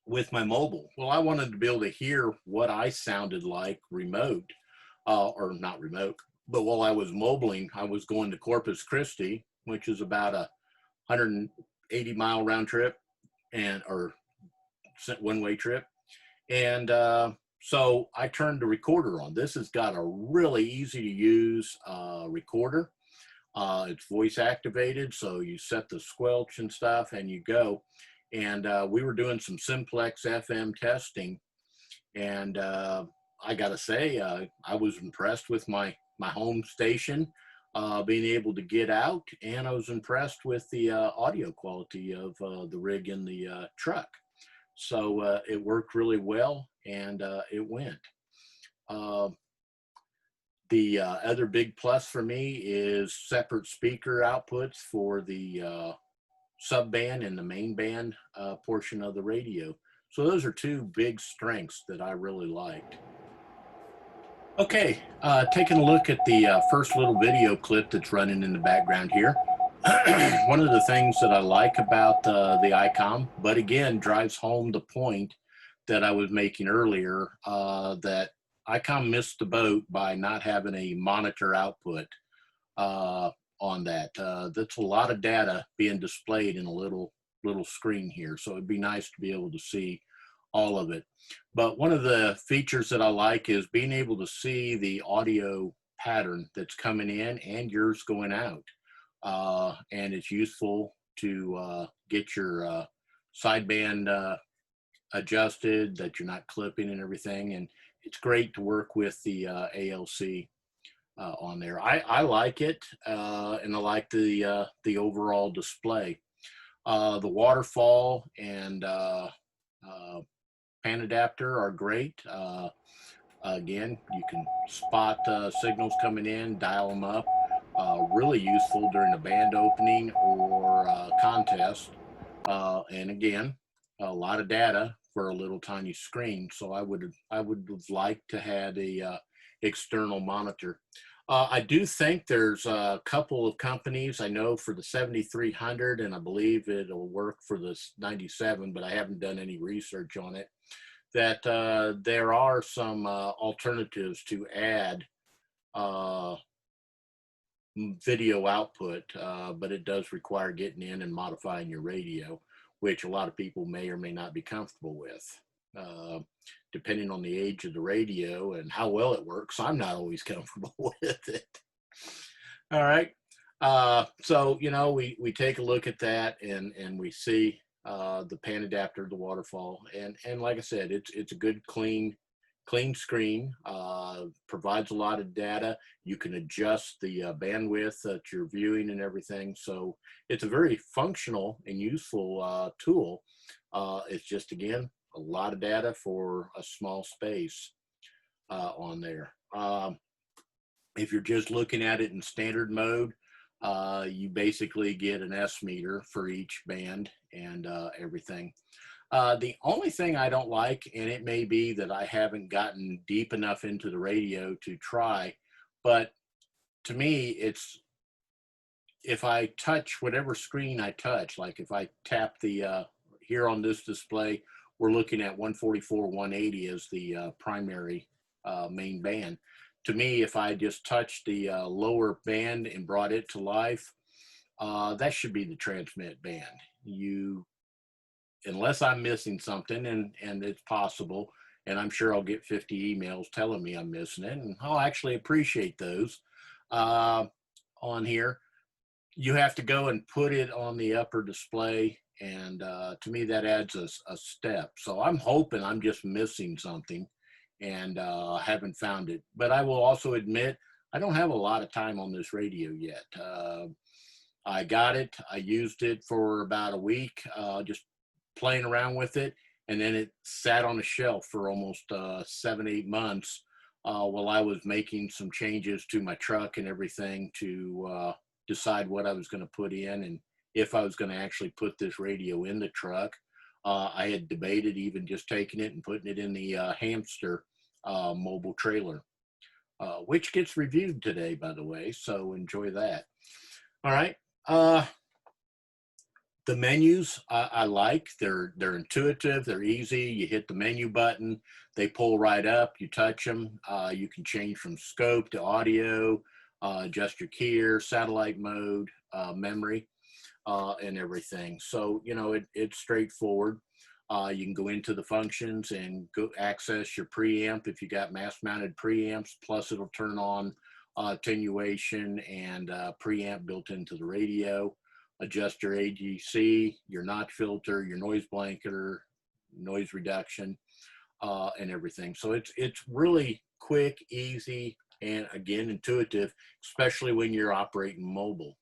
Speaker 1: with my mobile. Well, I wanted to be able to hear what I sounded like remote, or not remote, but while I was mobiling, I was going to Corpus Christi, which is about a 180-mile round trip or one-way trip. And so I turned the recorder on. This has got a really easy to use recorder. It's voice activated, so you set the squelch and stuff and you go. And we were doing some simplex FM testing. And I gotta say, I was impressed with my home station being able to get out, and I was impressed with the audio quality of the rig in the truck. So it worked really well, and it went. The other big plus for me is separate speaker outputs for the sub-band and the main band portion of the radio. So those are two big strengths that I really liked. Okay, taking a look at the first little video clip that's running in the background here. One of the things that I like about the ICOM, but again, drives home the point that I was making earlier, that ICOM missed the boat by not having a monitor output on that. That's a lot of data being displayed in a little screen here. So it'd be nice to be able to see all of it. But one of the features that I like is being able to see the audio pattern that's coming in and yours going out. And it's useful to get your sideband adjusted, that you're not clipping and everything. And it's great to work with the ALC on there. I like it, and I like the overall display. The waterfall and pan adapter are great. Again, you can spot signals coming in, dial them up. Really useful during a band opening or contest. And again, a lot of data for a little tiny screen. So I would have liked to have a external monitor. I do think there's a couple of companies, I know for the 7300, and I believe it'll work for the 97, but I haven't done any research on it, that there are some alternatives to add video output, but it does require getting in and modifying your radio, which a lot of people may or may not be comfortable with. Depending on the age of the radio and how well it works, I'm not always comfortable with it. All right. So, you know, we take a look at that and we see the pan adapter, the waterfall, and like I said, it's a good, clean screen, provides a lot of data. You can adjust the bandwidth that you're viewing and everything. So it's a very functional and useful tool. It's just, again, a lot of data for a small space. on there. If you're just looking at it in standard mode, you basically get an S meter for each band and everything. The only thing I don't like, and it may be that I haven't gotten deep enough into the radio to try, but to me, it's if I touch whatever screen I touch, like if I tap the, here on this display, we're looking at 144, 180 as the primary main band. To me, if I just touch the lower band and brought it to life, that should be the transmit band. Unless I'm missing something, and it's possible, and I'm sure I'll get 50 emails telling me I'm missing it, and I'll actually appreciate those on here. You have to go and put it on the upper display, and to me that adds a step. So I'm hoping I'm just missing something and haven't found it. But I will also admit I don't have a lot of time on this radio yet. I got it, I used it for about a week, just playing around with it, and then it sat on a shelf for almost 7-8 months while I was making some changes to my truck and everything to decide what I was going to put in and if I was going to actually put this radio in the truck. I had debated even just taking it and putting it in the hamster mobile trailer, which gets reviewed today, by the way, so enjoy that. All right. The menus I like. They're intuitive, they're easy. You hit the menu button, they pull right up, you touch them. You can change from scope to audio, adjust your keyer, satellite mode, memory, and everything. So, you know, it's straightforward. You can go into the functions and go access your preamp if you got mass mounted preamps, plus it'll turn on attenuation and preamp built into the radio. Adjust your AGC, your notch filter, your noise blanketer, noise reduction, and everything. So it's really quick, easy, and again, intuitive, especially when you're operating mobile.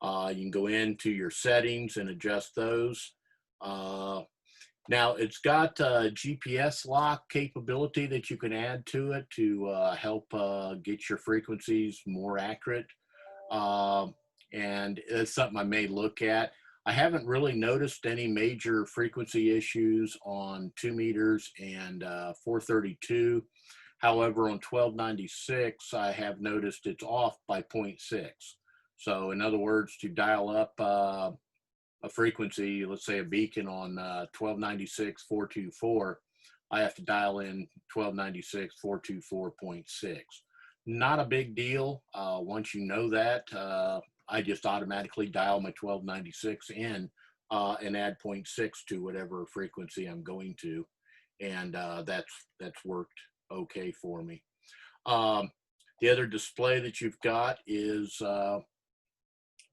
Speaker 1: You can go into your settings and adjust those. Now it's got GPS lock capability that you can add to it to help get your frequencies more accurate. And it's something I may look at. I haven't really noticed any major frequency issues on 2 meters and 432. However, on 1296, I have noticed it's off by 0.6. So in other words, to dial up a frequency, let's say a beacon on 1296, 424, I have to dial in 1296, 424.6. Not a big deal. Once you know that, I just automatically dial my 1296 in and add 0.6 to whatever frequency I'm going to. And that's worked okay for me. The other display that you've got is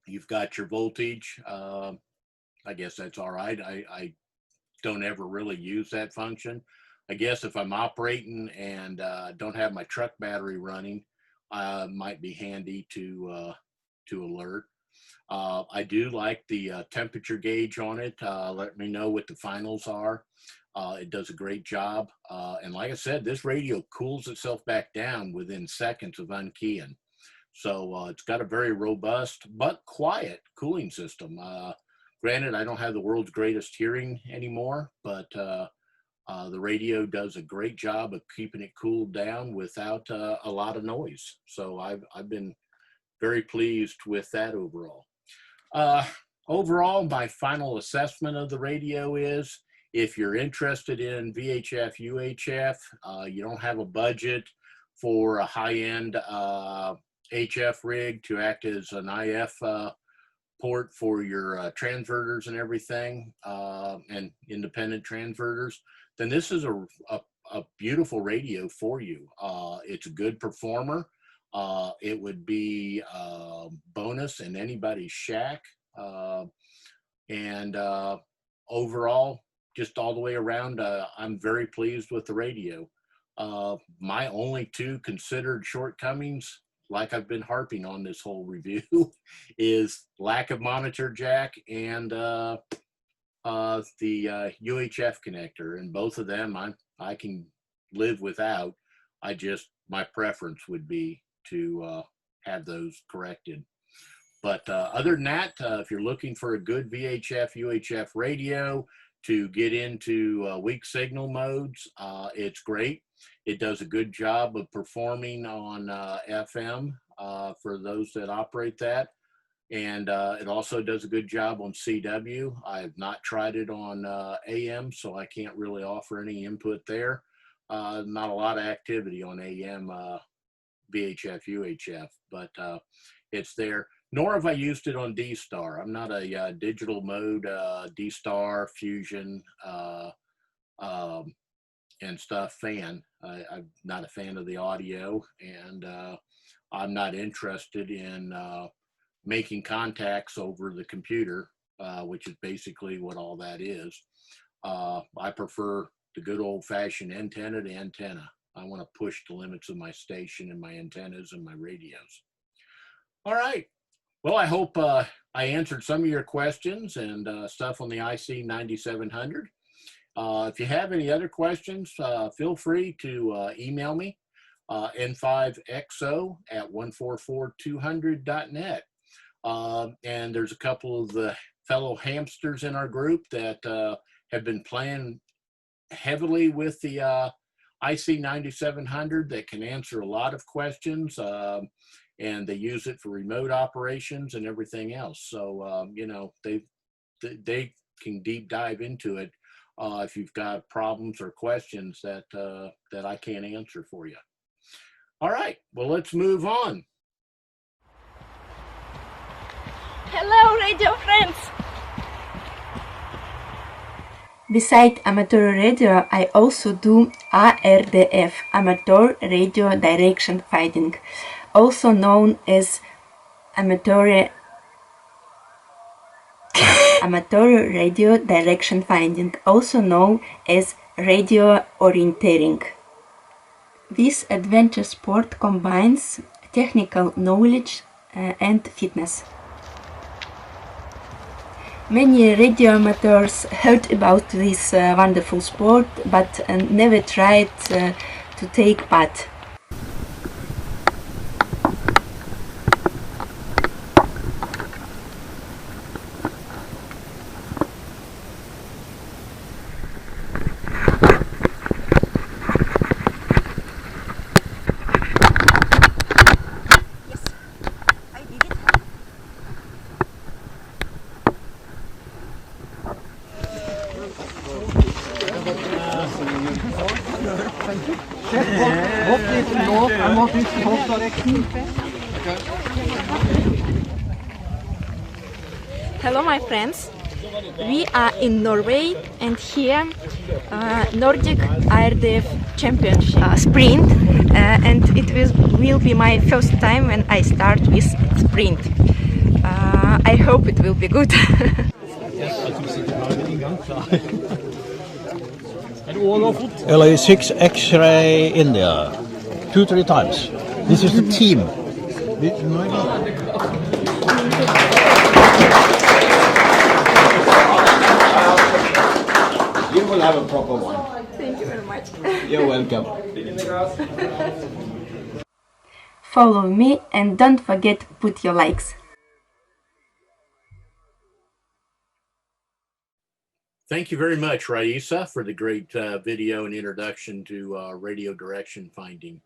Speaker 1: you've got your voltage. I guess that's all right. I don't ever really use that function. I guess if I'm operating and don't have my truck battery running, might be handy to alert. I do like the temperature gauge on it. Let me know what the finals are. It does a great job. And like I said, this radio cools itself back down within seconds of unkeying. So it's got a very robust but quiet cooling system. Granted, I don't have the world's greatest hearing anymore, but the radio does a great job of keeping it cooled down without a lot of noise. So I've been very pleased with that overall. Overall, my final assessment of the radio is, if you're interested in VHF, UHF, you don't have a budget for a high-end HF rig to act as an IF port for your transverters and everything, and independent transverters, then this is a beautiful radio for you. It's a good performer. It would be a bonus in anybody's shack. And overall, just all the way around, I'm very pleased with the radio. My only two considered shortcomings, like I've been harping on this whole review, is lack of monitor jack and the UHF connector. And both of them I can live without. my preference would be to have those corrected. But other than that, if you're looking for a good VHF, UHF radio to get into weak signal modes, it's great. It does a good job of performing on FM for those that operate that. And it also does a good job on CW. I have not tried it on AM, so I can't really offer any input there. Not a lot of activity on AM VHF, UHF, but it's there. Nor have I used it on D-Star. I'm not a digital mode D-Star, Fusion, and stuff fan. I'm not a fan of the audio, and I'm not interested in making contacts over the computer, which is basically what all that is. I prefer the good old-fashioned antenna to antenna. I want to push the limits of my station and my antennas and my radios. All right. Well, I hope I answered some of your questions and stuff on the IC9700. If you have any other questions, feel free to email me, n5xo@144200.net. And there's a couple of the fellow hamsters in our group that have been playing heavily with the IC9700 that can answer a lot of questions. And they use it for remote operations and everything else. So, you know, they can deep dive into it if you've got problems or questions that I can't answer for you. All right, well, let's move on.
Speaker 5: Hello, radio friends! Beside amateur radio, I also do ARDF, Amateur Radio Direction Finding, also known as Amateur Radio Direction Finding, also known as Radio Orienteering. This adventure sport combines technical knowledge and fitness. Many radio amateurs heard about this wonderful sport, but never tried to take part. Hello my friends, we are in Norway and here Nordic IRDF Championship sprint and it will be my first time when I start with sprint. I hope it will be good.
Speaker 6: LA6 X-ray India, 2-3 times. This is the team. You will have a proper one.
Speaker 5: Thank you very much.
Speaker 6: You're welcome.
Speaker 5: Follow me and don't forget to put your likes.
Speaker 1: Thank you very much, Raisa, for the great video and introduction to radio direction finding.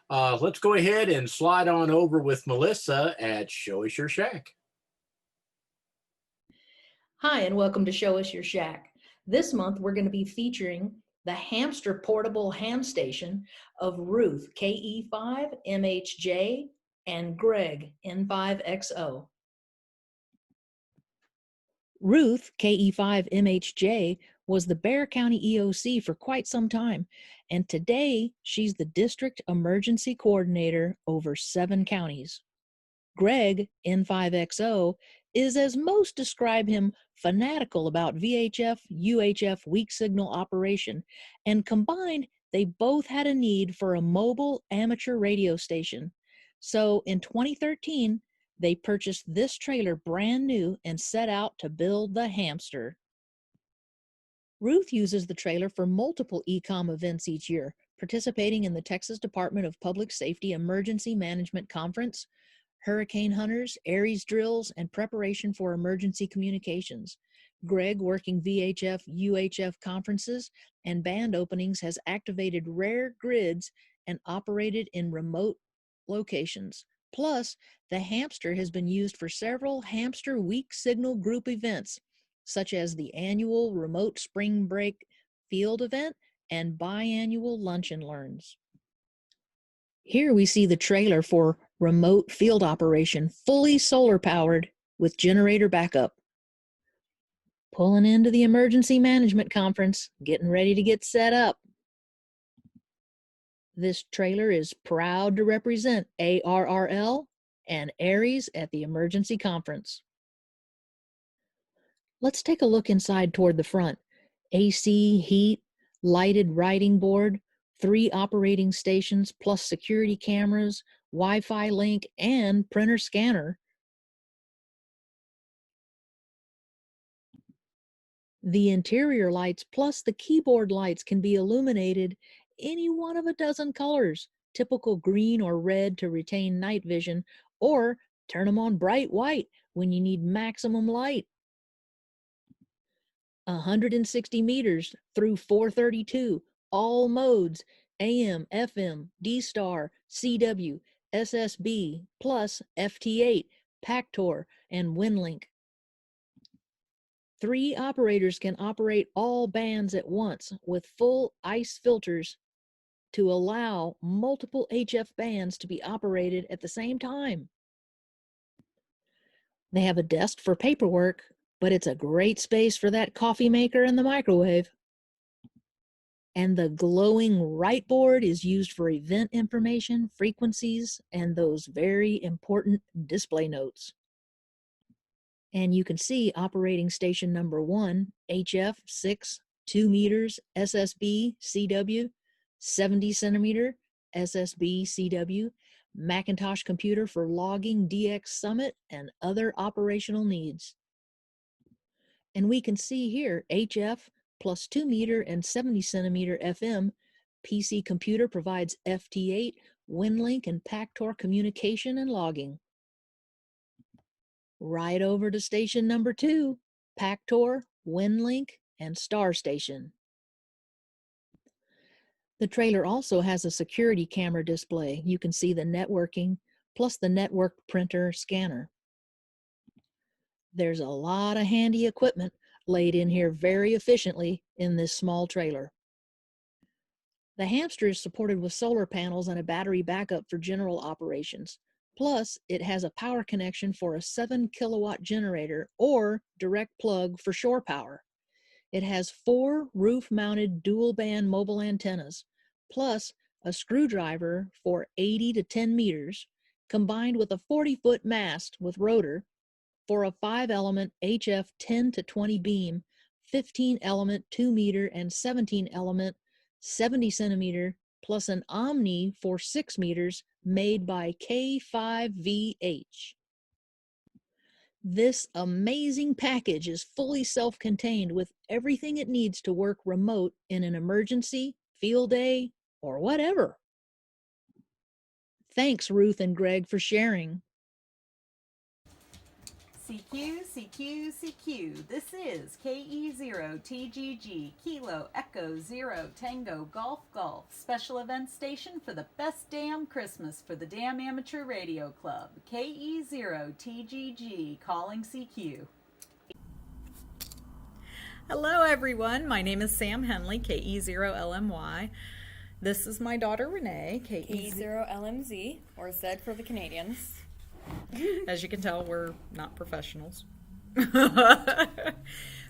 Speaker 1: Let's go ahead and slide on over with Melissa at Show Us Your Shack.
Speaker 3: Hi, and welcome to Show Us Your Shack. This month, we're going to be featuring the hamster portable ham station of Ruth, KE5MHJ, and Greg, N5XO. Ruth, KE5MHJ, was the Bexar County EOC for quite some time, and today she's the District Emergency Coordinator over 7 counties. Greg, N5XO, is, as most describe him, fanatical about VHF, UHF weak signal operation, and combined, they both had a need for a mobile amateur radio station. So in 2013, they purchased this trailer brand new and set out to build the hamster. Ruth uses the trailer for multiple e-com events each year, participating in the Texas Department of Public Safety Emergency Management Conference, hurricane hunters, Aries drills, and preparation for emergency communications. Greg, working VHF, UHF conferences and band openings, has activated rare grids and operated in remote locations. Plus, the hamster has been used for several Hamster Week Signal Group events, such as the annual Remote Spring Break Field event and biannual Lunch and Learns. Here we see the trailer for Remote Field Operation, fully solar powered with generator backup. Pulling into the Emergency Management Conference, getting ready to get set up. This trailer is proud to represent ARRL and Aries at the Emergency Conference. Let's take a look inside toward the front. AC, heat, lighted writing board, 3 operating stations plus security cameras, Wi-Fi link, and printer scanner. The interior lights plus the keyboard lights can be illuminated any one of a dozen colors, typical green or red to retain night vision, or turn them on bright white when you need maximum light. 160 meters through 432, all modes, AM, FM, D-Star, CW, SSB, plus FT8, Pactor, and WinLink. 3 operators can operate all bands at once with full ICE filters to allow multiple HF bands to be operated at the same time. They have a desk for paperwork, but it's a great space for that coffee maker and the microwave. And the glowing right board is used for event information, frequencies, and those very important display notes. And you can see operating station number 1, HF 6, 2 meters, SSB, CW, 70 centimeter, SSB, CW, Macintosh computer for logging DX Summit and other operational needs. And we can see here HF plus 2 meter and 70 centimeter FM. PC computer provides FT8, WinLink, and Pactor communication and logging. Right over to station number 2, Pactor, WinLink, and Star Station. The trailer also has a security camera display. You can see the networking, plus the network printer scanner. There's a lot of handy equipment laid in here very efficiently in this small trailer. The hamster is supported with solar panels and a battery backup for general operations. Plus, it has a power connection for a 7 kilowatt generator or direct plug for shore power. It has 4 roof-mounted dual-band mobile antennas, plus a screwdriver for 80 to 10 meters, combined with a 40-foot mast with rotor for a 5-element HF 10 to 20 beam, 15-element 2 meter and 17-element 70 centimeter, plus an Omni for 6 meters made by K5VH. This amazing package is fully self-contained with everything it needs to work remote in an emergency, field day, or whatever. Thanks, Ruth and Greg, for sharing.
Speaker 7: CQ, CQ, CQ. This is KE0TGG, Kilo Echo 0 Tango Golf Golf, special event station for the best damn Christmas for the Damn Amateur Radio Club. KE0TGG, calling CQ.
Speaker 2: Hello everyone, my name is Sam Henley, KE0LMY. This is my daughter Renee,
Speaker 8: E0LMZ, or Z for the Canadians.
Speaker 2: As you can tell, we're not professionals.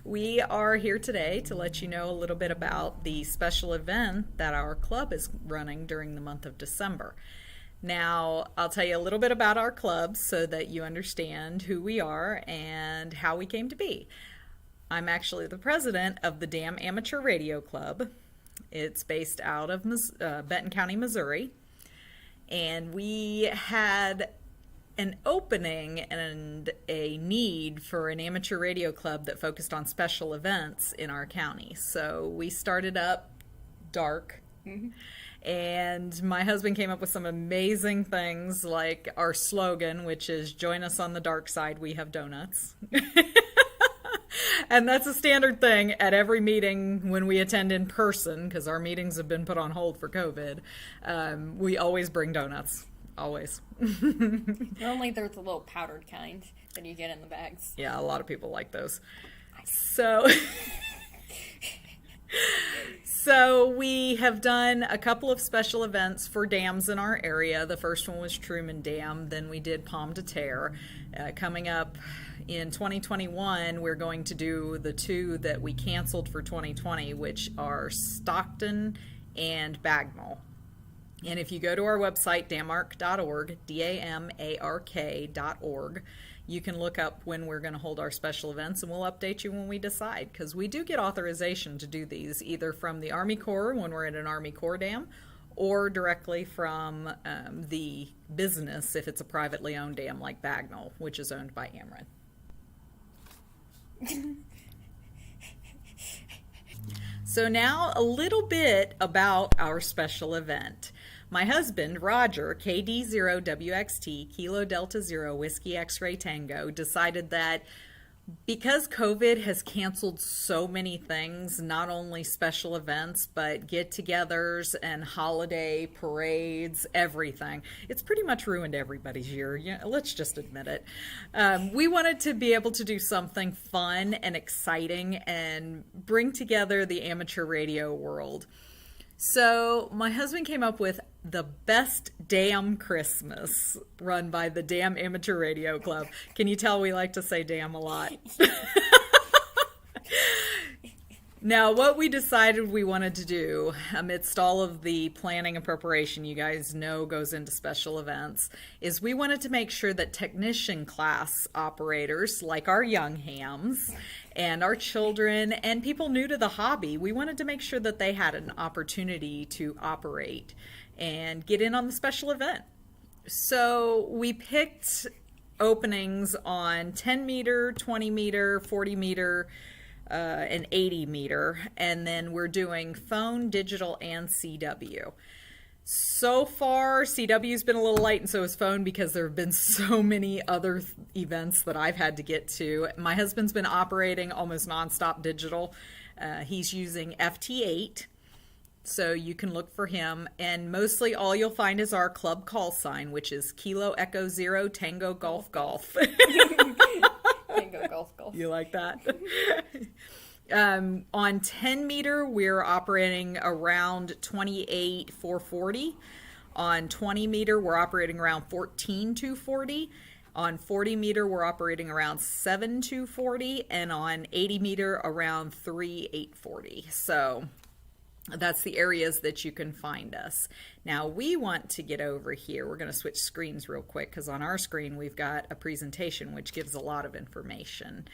Speaker 2: We are here today to let you know a little bit about the special event that our club is running during the month of December. Now, I'll tell you a little bit about our club so that you understand who we are and how we came to be. I'm actually the president of the Damn Amateur Radio Club. It's based out of Benton County, Missouri. And we had an opening and a need for an amateur radio club that focused on special events in our county. So we started up dark And my husband came up with some amazing things like our slogan, which is "Join us on the dark side, we have donuts." And that's a standard thing at every meeting when we attend in person, because our meetings have been put on hold for COVID. We always bring donuts. Always.
Speaker 8: Only there's the little powdered kind that you get in the bags.
Speaker 2: Yeah, a lot of people like those. So, so we have done a couple of special events for dams in our area. The first one was Truman Dam. Then we did Pomme de Terre. Coming up in 2021, we're going to do the two that we canceled for 2020, which are Stockton and Bagnall. And if you go to our website, damark.org, damark.org, you can look up when we're going to hold our special events, and we'll update you when we decide, because we do get authorization to do these either from the Army Corps when we're at an Army Corps dam, or directly from the business if it's a privately owned dam like Bagnall, which is owned by Ameren. So now a little bit about our special event. My husband, Roger, KD0WXT, Kilo Delta Zero, Whiskey X-Ray Tango, decided that because COVID has canceled so many things, not only special events, but get-togethers and holiday parades, everything. It's pretty much ruined everybody's year. Yeah, let's just admit it. We wanted to be able to do something fun and exciting and bring together the amateur radio world. So my husband came up with the Best Damn Christmas, run by the Damn Amateur Radio Club. Can you tell we like to say damn a lot? Now, what we decided we wanted to do, amidst all of the planning and preparation you guys know goes into special events, is we wanted to make sure that technician class operators, like our young hams, and our children, and people new to the hobby, we wanted to make sure that they had an opportunity to operate and get in on the special event. So we picked openings on 10 meter, 20 meter, 40 meter, and 80 meter, and then we're doing phone, digital, and CW. So far, CW's been a little light, and so is phone, because there have been so many other events that I've had to get to. My husband's been operating almost nonstop digital. He's using FT8, so you can look for him, and mostly all you'll find is our club call sign, which is Kilo Echo Zero Tango Golf Golf.
Speaker 8: Tango Golf Golf.
Speaker 2: You like that? On 10 meter, we're operating around 28,440. On 20 meter, we're operating around 14,240. On 40 meter, we're operating around 7,240. And on 80 meter, around 3,840. So that's the areas that you can find us. Now we want to get over here. We're going to switch screens real quick, because on our screen we've got a presentation which gives a lot of information.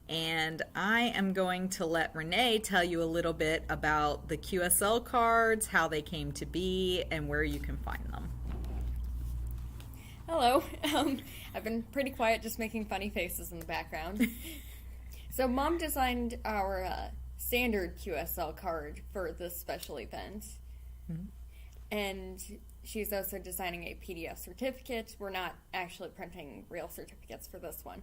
Speaker 2: And I am going to let Renee tell you a little bit about the QSL cards, how they came to be, and where you can find them.
Speaker 8: Hello. I've been pretty quiet, just making funny faces in the background. So Mom designed our standard QSL card for this special event. Mm-hmm. And she's also designing a PDF certificate. We're not actually printing real certificates for this one.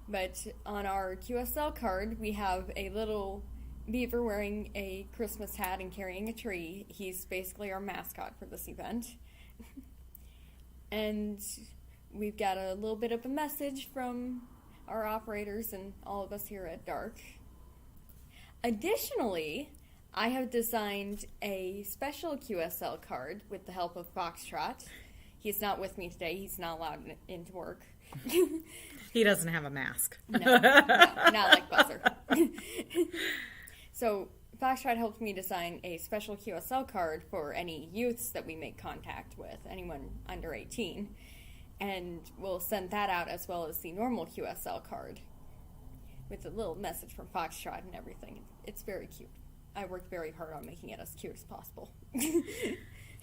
Speaker 8: But on our QSL card, we have a little beaver wearing a Christmas hat and carrying a tree. He's basically our mascot for this event. And we've got a little bit of a message from our operators and all of us here at DARK. Additionally, I have designed a special QSL card with the help of Foxtrot. He's not with me today. He's not allowed into work.
Speaker 2: He doesn't have a mask.
Speaker 8: No, not like Buzzer. So Foxtrot helped me design a special QSL card for any youths that we make contact with, anyone under 18. And we'll send that out as well as the normal QSL card with a little message from Foxtrot and everything. It's very cute. I worked very hard on making it as cute as possible.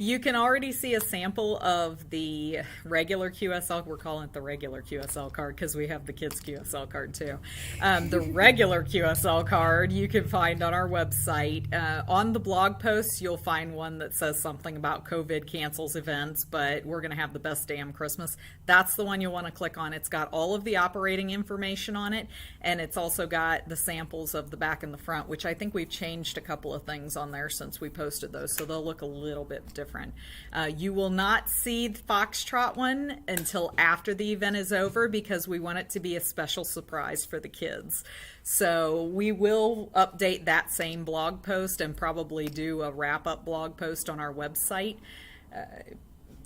Speaker 2: You can already see a sample of the regular QSL. We're calling it the regular QSL card because we have the kids QSL card too. The regular QSL card you can find on our website. On the blog posts, you'll find one that says something about COVID cancels events, but we're going to have the best damn Christmas. That's the one you'll want to click on. It's got all of the operating information on it, and it's also got the samples of the back and the front, which I think we've changed a couple of things on there since we posted those, so they'll look a little bit different. You will not see the Foxtrot one until after the event is over because we want it to be a special surprise for the kids. So we will update that same blog post and probably do a wrap-up blog post on our website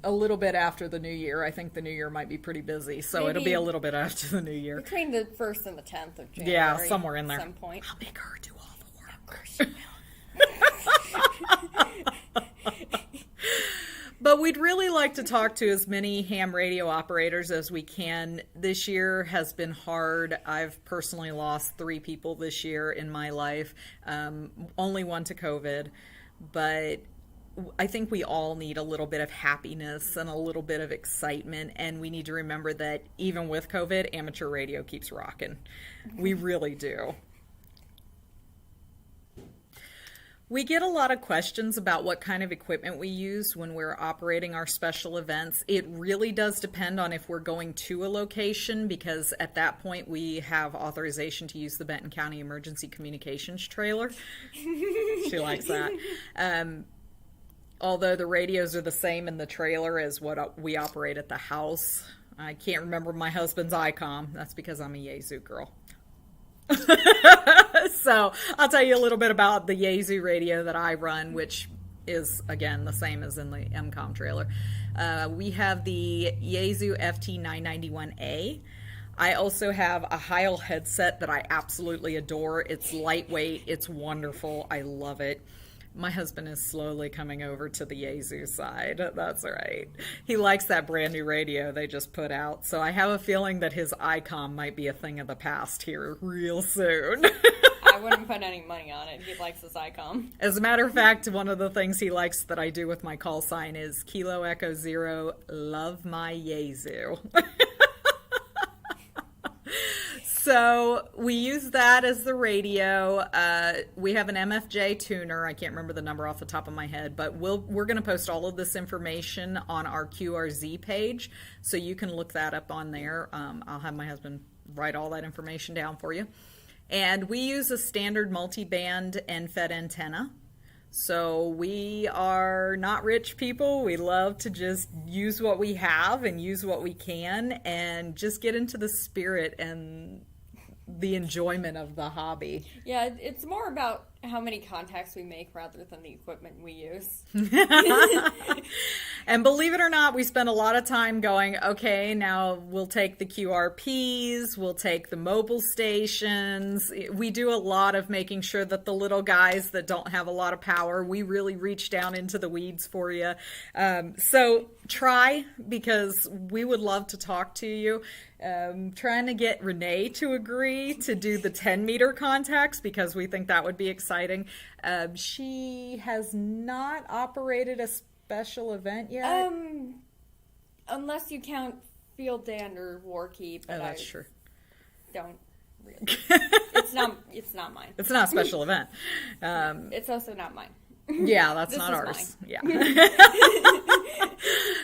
Speaker 2: a little bit after the new year. I think the new year might be pretty busy, so it'll be a little bit after the new year.
Speaker 8: Between the 1st and the 10th of January.
Speaker 2: Yeah, somewhere in there.
Speaker 8: At some point.
Speaker 2: I'll make her do all the work.
Speaker 8: Of course you will.
Speaker 2: But we'd really like to talk to as many ham radio operators as we can. This year has been hard. I've personally lost 3 people this year in my life, only one to COVID. But I think we all need a little bit of happiness and a little bit of excitement, and we need to remember that even with COVID, amateur radio keeps rocking. We really do. We get a lot of questions about what kind of equipment we use when we're operating our special events. It really does depend on if we're going to a location, because at that point we have authorization to use the Benton County Emergency Communications Trailer. She likes that. Although the radios are the same in the trailer as what we operate at the house. I can't remember my husband's ICOM. That's because I'm a Yazoo girl. So I'll tell you a little bit about the Yazoo radio that I run, which is, again, the same as in the MCOM trailer. We have the Yazoo FT991A. I also have a Heil headset that I absolutely adore. It's lightweight. It's wonderful. I love it. My husband is slowly coming over to the Yazoo side. That's right. He likes that brand new radio they just put out. So I have a feeling that his ICOM might be a thing of the past here real soon.
Speaker 8: I wouldn't put any money on it. He likes his ICOM.
Speaker 2: As a matter of fact, one of the things he likes that I do with my call sign is Kilo Echo Zero, love my Yazoo. So we use that as the radio. We have an MFJ tuner. I can't remember the number off the top of my head, but we're going to post all of this information on our QRZ page, so you can look that up on there. I'll have my husband write all that information down for you. And we use a standard multi-band end-fed antenna. So we are not rich people. We love to just use what we have and use what we can and just get into the spirit and the enjoyment of the hobby.
Speaker 8: Yeah, it's more about how many contacts we make rather than the equipment we use.
Speaker 2: And believe it or not, we spend a lot of time going, okay, now we'll take the QRPs, we'll take the mobile stations. We do a lot of making sure that the little guys that don't have a lot of power, we really reach down into the weeds for you. So try, because we would love to talk to you. Trying to get Renee to agree to do the 10-meter contacts because we think that would be exciting. She has not operated a special event yet.
Speaker 8: Unless you count Field Day under Warkeep.
Speaker 2: Oh, that's true.
Speaker 8: Don't really. It's not mine.
Speaker 2: It's not a special event.
Speaker 8: It's also not mine.
Speaker 2: Yeah, that's not ours.
Speaker 8: Mine.
Speaker 2: Yeah.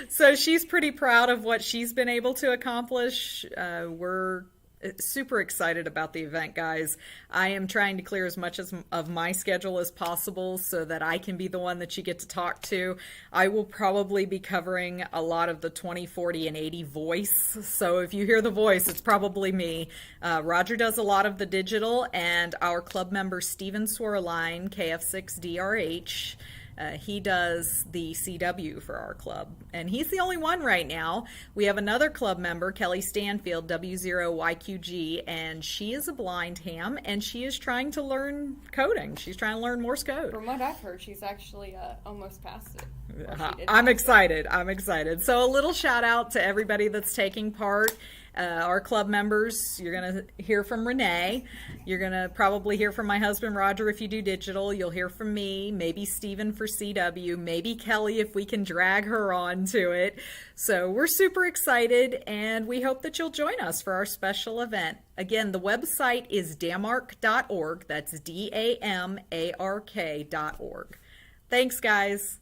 Speaker 2: So she's pretty proud of what she's been able to accomplish. We're super excited about the event, guys. I am trying to clear as much of my schedule as possible so that I can be the one that you get to talk to. I will probably be covering a lot of the 20, 40, and 80 voice. So if you hear the voice, it's probably me. Roger does a lot of the digital, and our club member Steven Swerline, KF6DRH, he does the CW for our club, and he's the only one right now. We have another club member, Kelly Stanfield, W0YQG, and she is a blind ham, and she is trying to learn coding. She's trying to learn Morse code.
Speaker 8: From what I've heard, she's actually almost past it.
Speaker 2: I'm excited. I'm excited. So a little shout out to everybody that's taking part. Our club members, you're going to hear from Renee. You're going to probably hear from my husband, Roger, if you do digital. You'll hear from me, maybe Steven for CW, maybe Kelly if we can drag her on to it. So we're super excited, and we hope that you'll join us for our special event. Again, the website is damark.org. That's DAMARK.org. Thanks, guys.